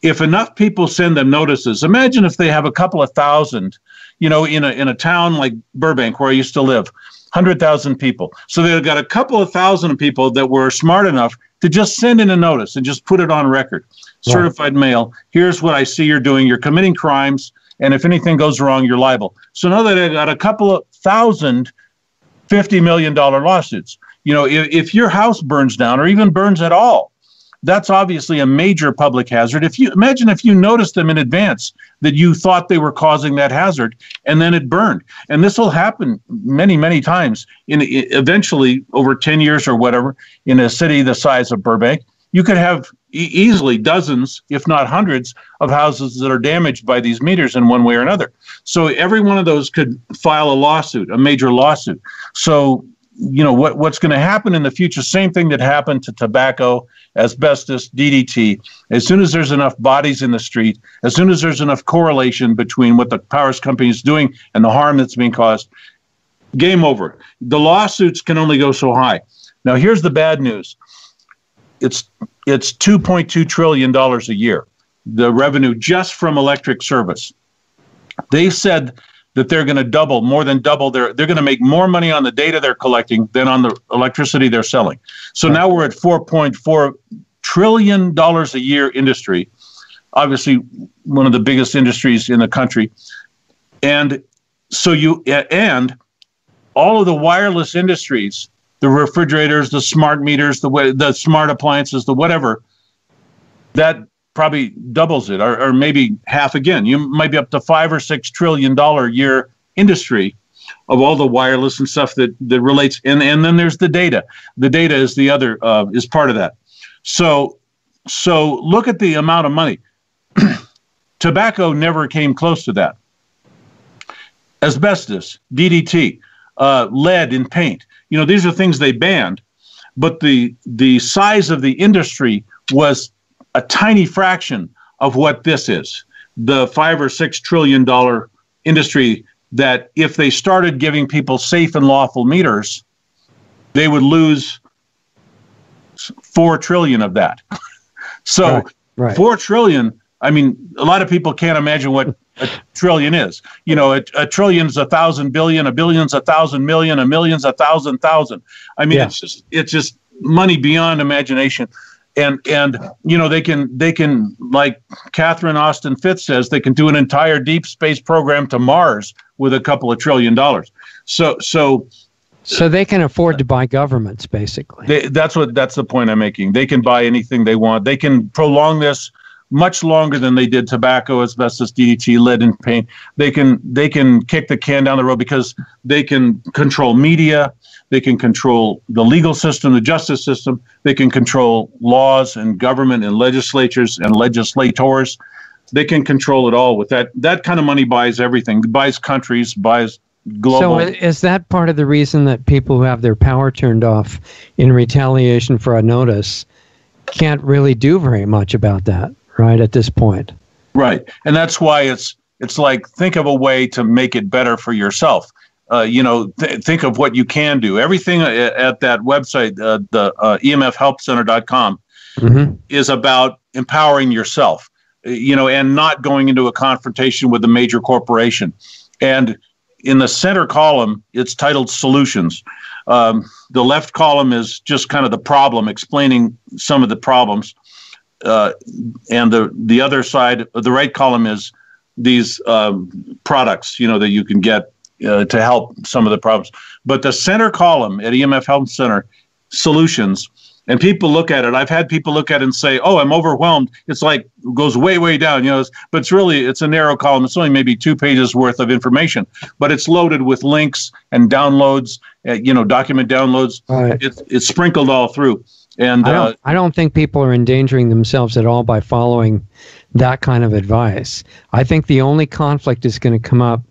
If enough people send them notices, imagine if they have a couple of thousand, in a town like Burbank, where I used to live, 100,000 people. So they've got a couple of thousand people that were smart enough to just send in a notice and just put it on record. Right. Certified mail. Here's what I see you're doing. You're committing crimes. And if anything goes wrong, you're liable. So now that they've got a couple of thousand $50 million lawsuits, if your house burns down or even burns at all, that's obviously a major public hazard. If you noticed them in advance that you thought they were causing that hazard, and then it burned, and this will happen many, many times. Eventually, over 10 years or whatever, in a city the size of Burbank, you could have easily dozens, if not hundreds, of houses that are damaged by these meters in one way or another. So every one of those could file a lawsuit, a major lawsuit. So, what's going to happen in the future, same thing that happened to tobacco, asbestos, DDT. As soon as there's enough bodies in the street, as soon as there's enough correlation between what the power company is doing and the harm that's being caused, game over. The lawsuits can only go so high. Now, here's the bad news. It's $2.2 trillion a year, the revenue just from electric service. They said that they're going to more than double they're going to make more money on the data they're collecting than on the electricity they're selling. So now we're at $4.4 trillion a year industry, obviously one of the biggest industries in the country. And so and all of the wireless industries, the refrigerators, the smart meters, the smart appliances, the whatever, that probably doubles it, or maybe half again. You might be up to $5 or $6 trillion a year industry of all the wireless and stuff that relates. And then there's the data. The data is the other, is part of that. So look at the amount of money. Tobacco never came close to that. Asbestos, DDT, lead in paint. These are things they banned, but the size of the industry was a tiny fraction of what this is. The $5 or $6 trillion industry that if they started giving people safe and lawful meters, they would lose 4 trillion of that. So right. 4 trillion, I mean, a lot of people can't imagine what a trillion is. A trillion is 1,000 billion, a billion's 1,000 million, a million's 1,000 thousand. I mean, it's just money beyond imagination. And they can, like Catherine Austin Fitts says, they can do an entire deep space program to Mars with a couple of $1 trillion. So they can afford to buy governments, basically. That's the point I'm making. They can buy anything they want. They can prolong this much longer than they did tobacco, asbestos, DDT, lead, and paint. They can kick the can down the road because they can control media. They can control the legal system, the justice system. They can control laws and government and legislatures and legislators. They can control it all with that. That kind of money buys everything. It buys countries, buys global. So is that part of the reason that people who have their power turned off in retaliation for a notice can't really do very much about that, right, at this point? Right. And that's why it's like, think of a way to make it better for yourself. Think of what you can do. Everything at that website, the emfhelpcenter.com, is about empowering yourself, and not going into a confrontation with a major corporation. And in the center column, it's titled Solutions. The left column is just kind of the problem, explaining some of the problems. And the other side, the right column, is these products, that you can get to help some of the problems. But the center column at EMF Help Center, Solutions, and people look at it. I've had people look at it and say, "Oh, I'm overwhelmed." It's like goes way, way down, but it's a narrow column. It's only maybe 2 pages worth of information, but it's loaded with links and downloads, document downloads. Right. It's sprinkled all through. And I don't think people are endangering themselves at all by following that kind of advice. I think the only conflict is going to come up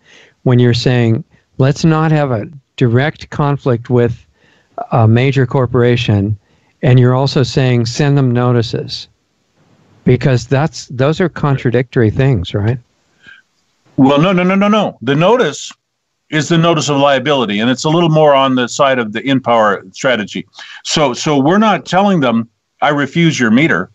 when you're saying, let's not have a direct conflict with a major corporation, and you're also saying send them notices, because those are contradictory things, right? Well, no. The notice is the notice of liability, and it's a little more on the side of the in-power strategy. So we're not telling them, I refuse your meter.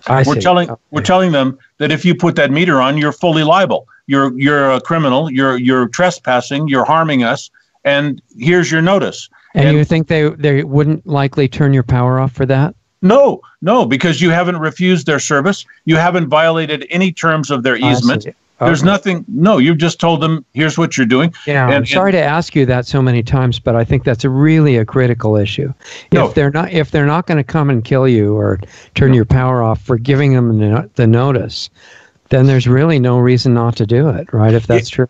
We're telling them that if you put that meter on, you're fully liable. You're a criminal. You're trespassing. You're harming us. And here's your notice. And you think they wouldn't likely turn your power off for that? No, because you haven't refused their service. You haven't violated any terms of their easement. There's nothing. No, you've just told them, here's what you're doing. Yeah, I'm sorry to ask you that so many times, but I think that's really a critical issue. If they're not going to come and kill you or turn your power off for giving them the notice, then there's really no reason not to do it, right? If that's true.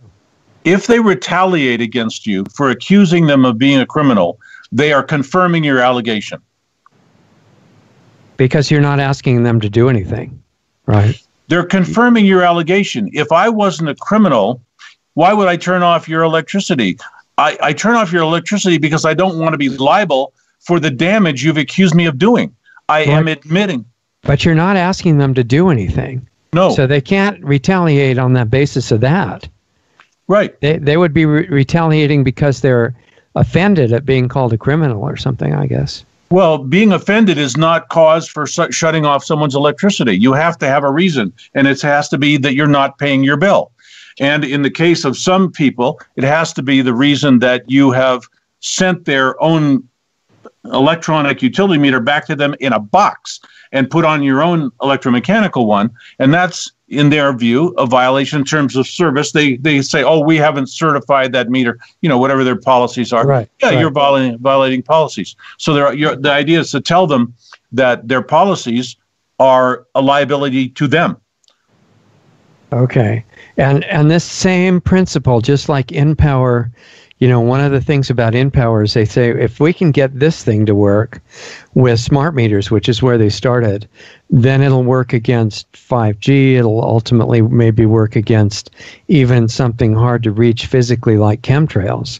If they retaliate against you for accusing them of being a criminal, they are confirming your allegation. Because you're not asking them to do anything, right? They're confirming your allegation. If I wasn't a criminal, why would I turn off your electricity? I turn off your electricity because I don't want to be liable for the damage you've accused me of doing. I am admitting. But you're not asking them to do anything. No. So they can't retaliate on that basis of that. Right. They would be retaliating because they're offended at being called a criminal or something, I guess. Well, being offended is not cause for shutting off someone's electricity. You have to have a reason, and it has to be that you're not paying your bill. And in the case of some people, it has to be the reason that you have sent their own electronic utility meter back to them in a box and put on your own electromechanical one. And that's, in their view, a violation in terms of service. They say, oh, we haven't certified that meter, whatever their policies are. Right. Yeah, right. You're violating policies. So the idea is to tell them that their policies are a liability to them. Okay. And this same principle, just like InPower, one of the things about InPower is they say, if we can get this thing to work with smart meters, which is where they started, then it'll work against 5G. It'll ultimately maybe work against even something hard to reach physically like chemtrails.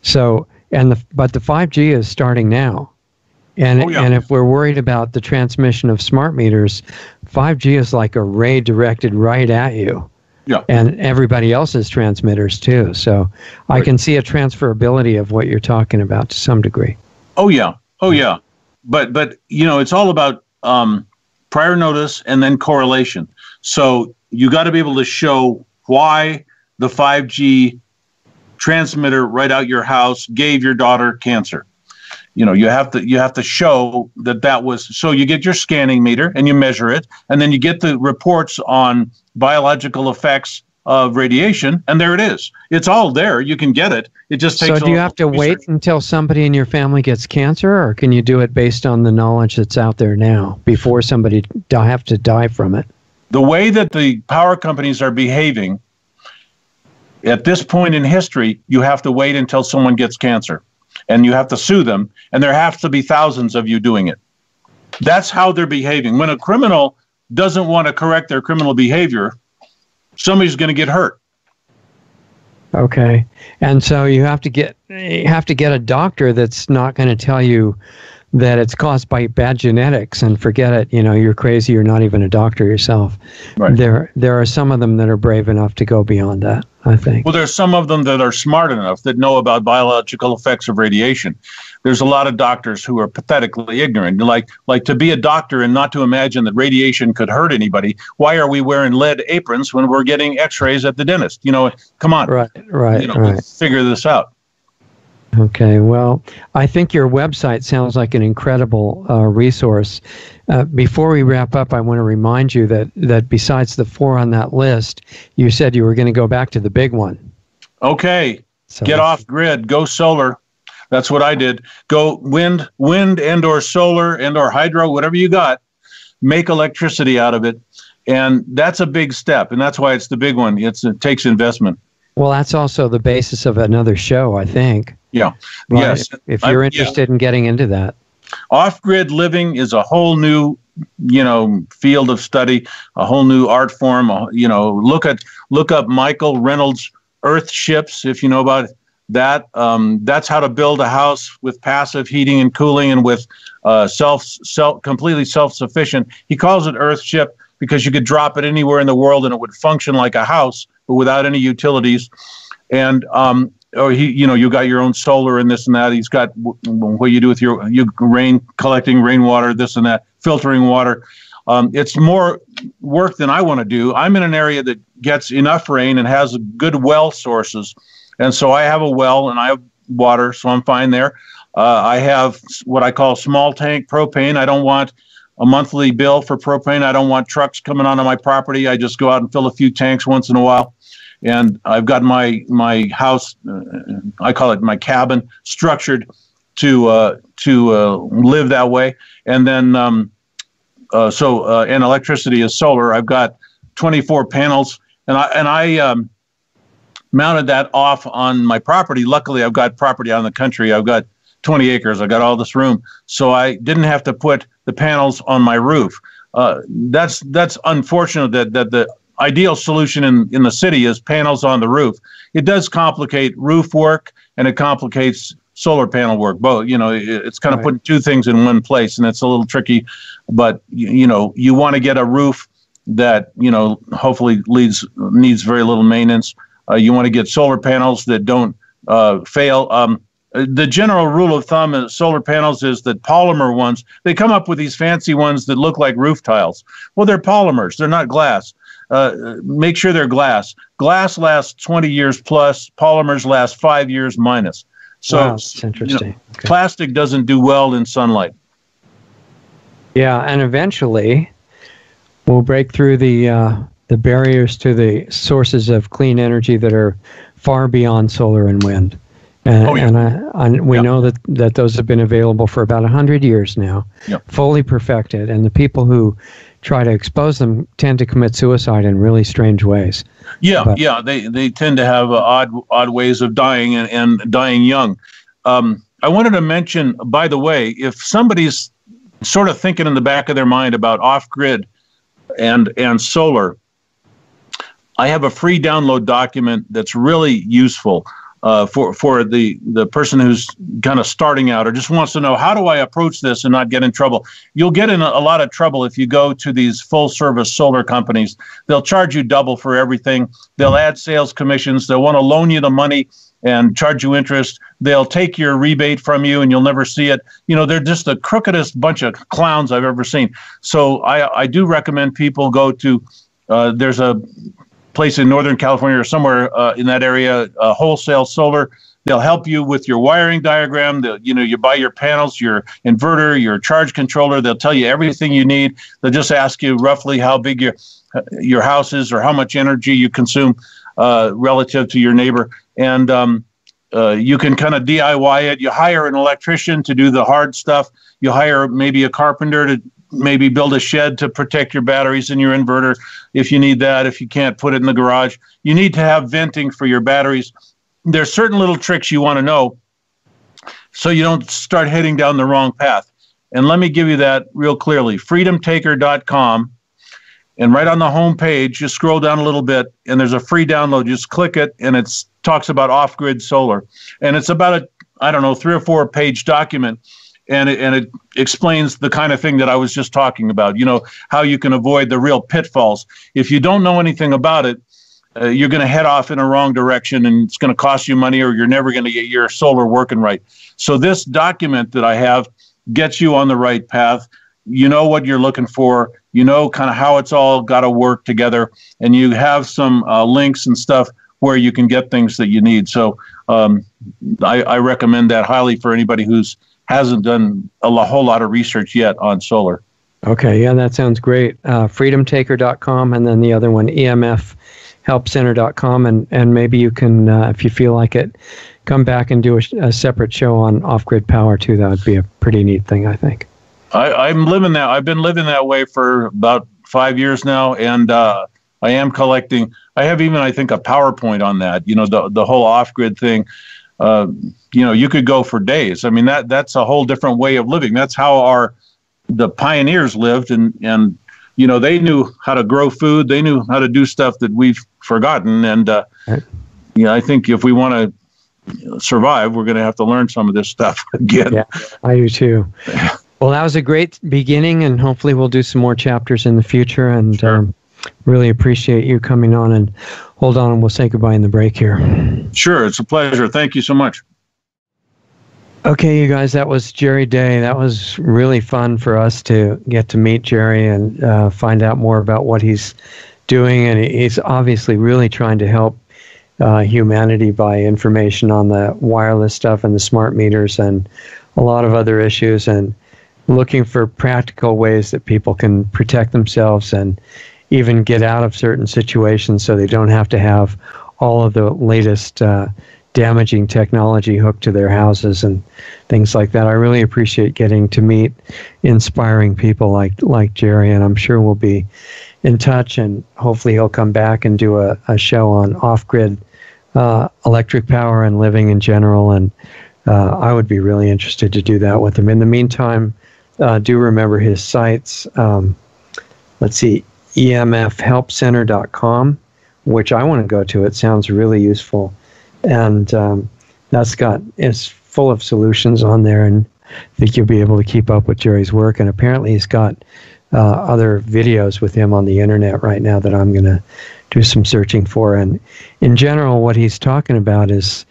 So, but the 5G is starting now. And, and if we're worried about the transmission of smart meters, 5G is like a ray directed right at you. Yeah. And everybody else's transmitters too. So I can see a transferability of what you're talking about to some degree. Oh yeah. But it's all about prior notice and then correlation. So you got to be able to show why the 5G transmitter right out your house gave your daughter cancer. You have to show that was, so you get your scanning meter and you measure it, and then you get the reports on biological effects of radiation, and there it is. It's all there. You can get it. It just takes. So do you have to wait until somebody in your family gets cancer, or can you do it based on the knowledge that's out there now before somebody have to die from it? The way that the power companies are behaving at this point in history, you have to wait until someone gets cancer. And you have to sue them, and there have to be thousands of you doing it. That's how they're behaving. When a criminal doesn't want to correct their criminal behavior, somebody's going to get hurt. Okay, and so you have to get a doctor that's not going to tell you that it's caused by bad genetics and forget it. You're crazy. You're not even a doctor yourself. Right. There are some of them that are brave enough to go beyond that, I think. Well, there's some of them that are smart enough that know about biological effects of radiation. There's a lot of doctors who are pathetically ignorant. Like to be a doctor and not to imagine that radiation could hurt anybody. Why are we wearing lead aprons when we're getting x-rays at the dentist? Come on. Right. Figure this out. Okay, well, I think your website sounds like an incredible resource. Before we wrap up, I want to remind you that besides the 4 on that list, you said you were going to go back to the big one. Okay, so get off grid, go solar. That's what I did. Go wind and or solar and or hydro, whatever you got, make electricity out of it. And that's a big step, and that's why it's the big one. It takes investment. Well, that's also the basis of another show, I think. Yeah. Right? Yes. If you're interested in getting into that. Off-grid living is a whole new, field of study, a whole new art form. Look up Michael Reynolds' Earth ships, if you know about that. That's how to build a house with passive heating and cooling and with completely self-sufficient. He calls it Earth ship because you could drop it anywhere in the world and it would function like a house, but without any utilities. And or you got your own solar and this and that. He's got what you do with your collecting rainwater, this and that, filtering water. It's more work than I want to do. I'm in an area that gets enough rain and has good well sources. And so I have a well and I have water, so I'm fine there. I have what I call small tank propane. I don't want a monthly bill for propane. I don't want trucks coming onto my property. I just go out and fill a few tanks once in a while. And I've got my house, I call it my cabin, structured to live that way. And then and electricity is solar. I've got 24 panels, and I mounted that off on my property. Luckily, I've got property out in the country. I've got 20 acres. I got all this room, so I didn't have to put the panels on my roof. That's unfortunate that the ideal solution in the city is panels on the roof. It does complicate roof work and it complicates solar panel work. Both, it's kind of putting two things in one place, and it's a little tricky. But you want to get a roof that hopefully needs very little maintenance. You want to get solar panels that don't fail. The general rule of thumb in solar panels is that polymer ones, they come up with these fancy ones that look like roof tiles. Well, they're polymers. They're not glass. Make sure they're glass. Glass lasts 20 years plus. Polymers last 5 years minus. So wow, that's interesting. Okay. Plastic doesn't do well in sunlight. Yeah, and eventually we'll break through the barriers to the sources of clean energy that are far beyond solar and wind. And we know that those have been available for about 100 years now, fully perfected. And the people who try to expose them tend to commit suicide in really strange ways. They tend to have odd ways of dying and dying young. I wanted to mention, by the way, if somebody's sort of thinking in the back of their mind about off-grid and solar, I have a free download document that's really useful for the person who's kind of starting out or just wants to know, how do I approach this and not get in trouble? You'll get in a lot of trouble if you go to these full-service solar companies. They'll charge you double for everything. They'll add sales commissions. They'll want to loan you the money and charge you interest. They'll take your rebate from you and you'll never see it. They're just the crookedest bunch of clowns I've ever seen. So I do recommend people go to, there's a place in Northern California or somewhere in that area, Wholesale Solar. They'll help you with your wiring diagram. You buy your panels, your inverter, your charge controller. They'll tell you everything you need. They'll just ask you roughly how big your house is or how much energy you consume relative to your neighbor. And you can kind of DIY it. You hire an electrician to do the hard stuff. You hire maybe a carpenter to maybe build a shed to protect your batteries and your inverter if you need that, if you can't put it in the garage. You need to have venting for your batteries. There's certain little tricks you want to know so you don't start heading down the wrong path. And let me give you that real clearly. freedomtaker.com, and right on the home page, just scroll down a little bit, and there's a free download. Just click it, and it talks about off-grid solar. And it's about a 3 or 4 page document. And it explains the kind of thing that I was just talking about, how you can avoid the real pitfalls. If you don't know anything about it, you're going to head off in a wrong direction, and it's going to cost you money, or you're never going to get your solar working right. So this document that I have gets you on the right path. You know what you're looking for. You know kind of how it's all got to work together, and you have some links and stuff where you can get things that you need. So I recommend that highly for anybody who's hasn't done a whole lot of research yet on solar. Okay, yeah, that sounds great. freedomtaker.com, and then the other one, emfhelpcenter.com, and maybe you can, if you feel like it, come back and do a separate show on off-grid power too. That would be a pretty neat thing, I think. I'm living that. I've been living that way for about 5 years now, and I am collecting. I have even, I think, a PowerPoint on that. The whole off-grid thing. You could go for days. I mean, that's a whole different way of living. That's how the pioneers lived, and they knew how to grow food. They knew how to do stuff that we've forgotten. And I think if we want to survive, we're going to have to learn some of this stuff again. Yeah, I do too. Well, that was a great beginning, and hopefully we'll do some more chapters in the future. And sure. Really appreciate you coming on, and hold on, and we'll say goodbye in the break here. Sure, it's a pleasure. Thank you so much. Okay, you guys, that was Jerry Day. That was really fun for us to get to meet Jerry and find out more about what he's doing. And he's obviously really trying to help humanity by information on the wireless stuff and the smart meters and a lot of other issues, and looking for practical ways that people can protect themselves and even get out of certain situations so they don't have to have all of the latest damaging technology hooked to their houses and things like that. I really appreciate getting to meet inspiring people like Jerry, and I'm sure we'll be in touch, and hopefully he'll come back and do a show on off-grid electric power and living in general, and I would be really interested to do that with him. In the meantime, do remember his sites. Let's see, emfhelpcenter.com, which I want to go to. It sounds really useful. And it's full of solutions on there, and I think you'll be able to keep up with Jerry's work. And apparently he's got other videos with him on the internet right now that I'm going to do some searching for. And in general, what he's talking about is,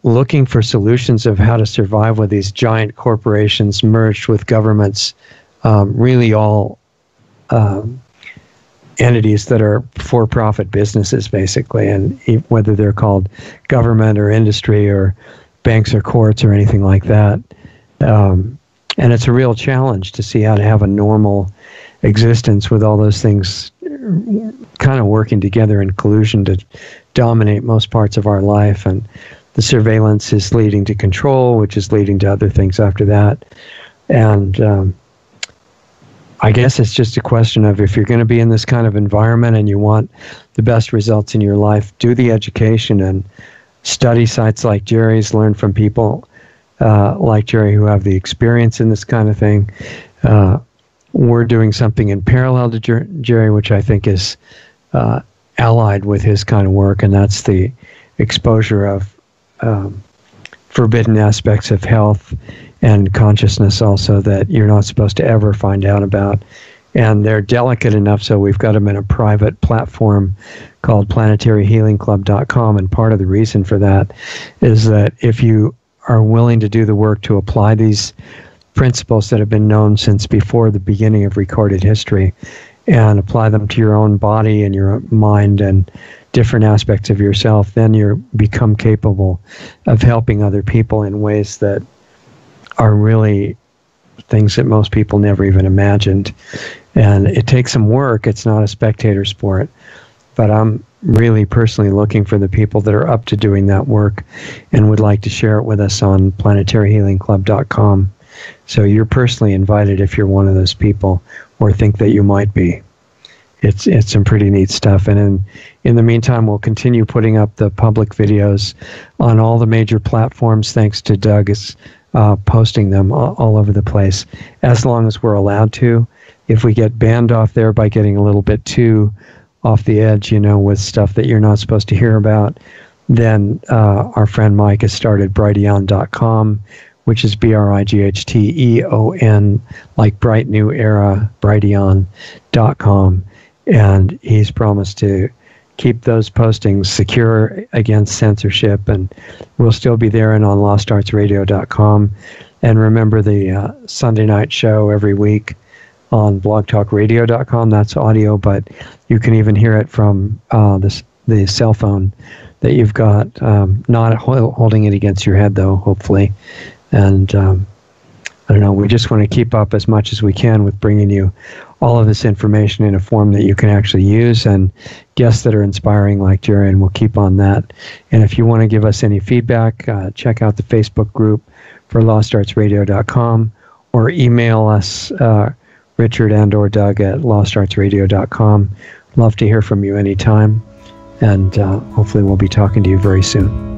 looking for solutions of how to survive with these giant corporations merged with governments, really all entities that are for-profit businesses, basically, and whether they're called government or industry or banks or courts or anything like that. And it's a real challenge to see how to have a normal existence with all those things kind of working together in collusion to dominate most parts of our life. And the surveillance is leading to control, which is leading to other things after that. And I guess it's just a question of, if you're going to be in this kind of environment and you want the best results in your life, do the education and study sites like Jerry's, learn from people like Jerry who have the experience in this kind of thing. We're doing something in parallel to Jerry, which I think is allied with his kind of work, and that's the exposure of forbidden aspects of health and consciousness also that you're not supposed to ever find out about. And they're delicate enough, so we've got them in a private platform called planetaryhealingclub.com. And part of the reason for that is that if you are willing to do the work to apply these principles that have been known since before the beginning of recorded history and apply them to your own body and your mind and different aspects of yourself, then you become capable of helping other people in ways that are really things that most people never even imagined. And it takes some work. It's not a spectator sport. But I'm really personally looking for the people that are up to doing that work and would like to share it with us on planetaryhealingclub.com. So you're personally invited if you're one of those people or think that you might be. It's some pretty neat stuff. And in the meantime, we'll continue putting up the public videos on all the major platforms, thanks to Doug is posting them all over the place, as long as we're allowed to. If we get banned off there by getting a little bit too off the edge, with stuff that you're not supposed to hear about, then our friend Mike has started Brighteon.com, which is Brighteon, like Bright New Era, Brighteon.com. And he's promised to keep those postings secure against censorship, and we'll still be there and on lostartsradio.com. And remember the Sunday night show every week on blogtalkradio.com. That's audio, but you can even hear it from the cell phone that you've got, not holding it against your head, though, hopefully. And I don't know, we just want to keep up as much as we can with bringing you all of this information in a form that you can actually use, and guests that are inspiring like Jerry, and we'll keep on that. And if you want to give us any feedback, check out the Facebook group for lostartsradio.com, or email us, Richard and or Doug at lostartsradio.com. Love to hear from you anytime, and hopefully we'll be talking to you very soon.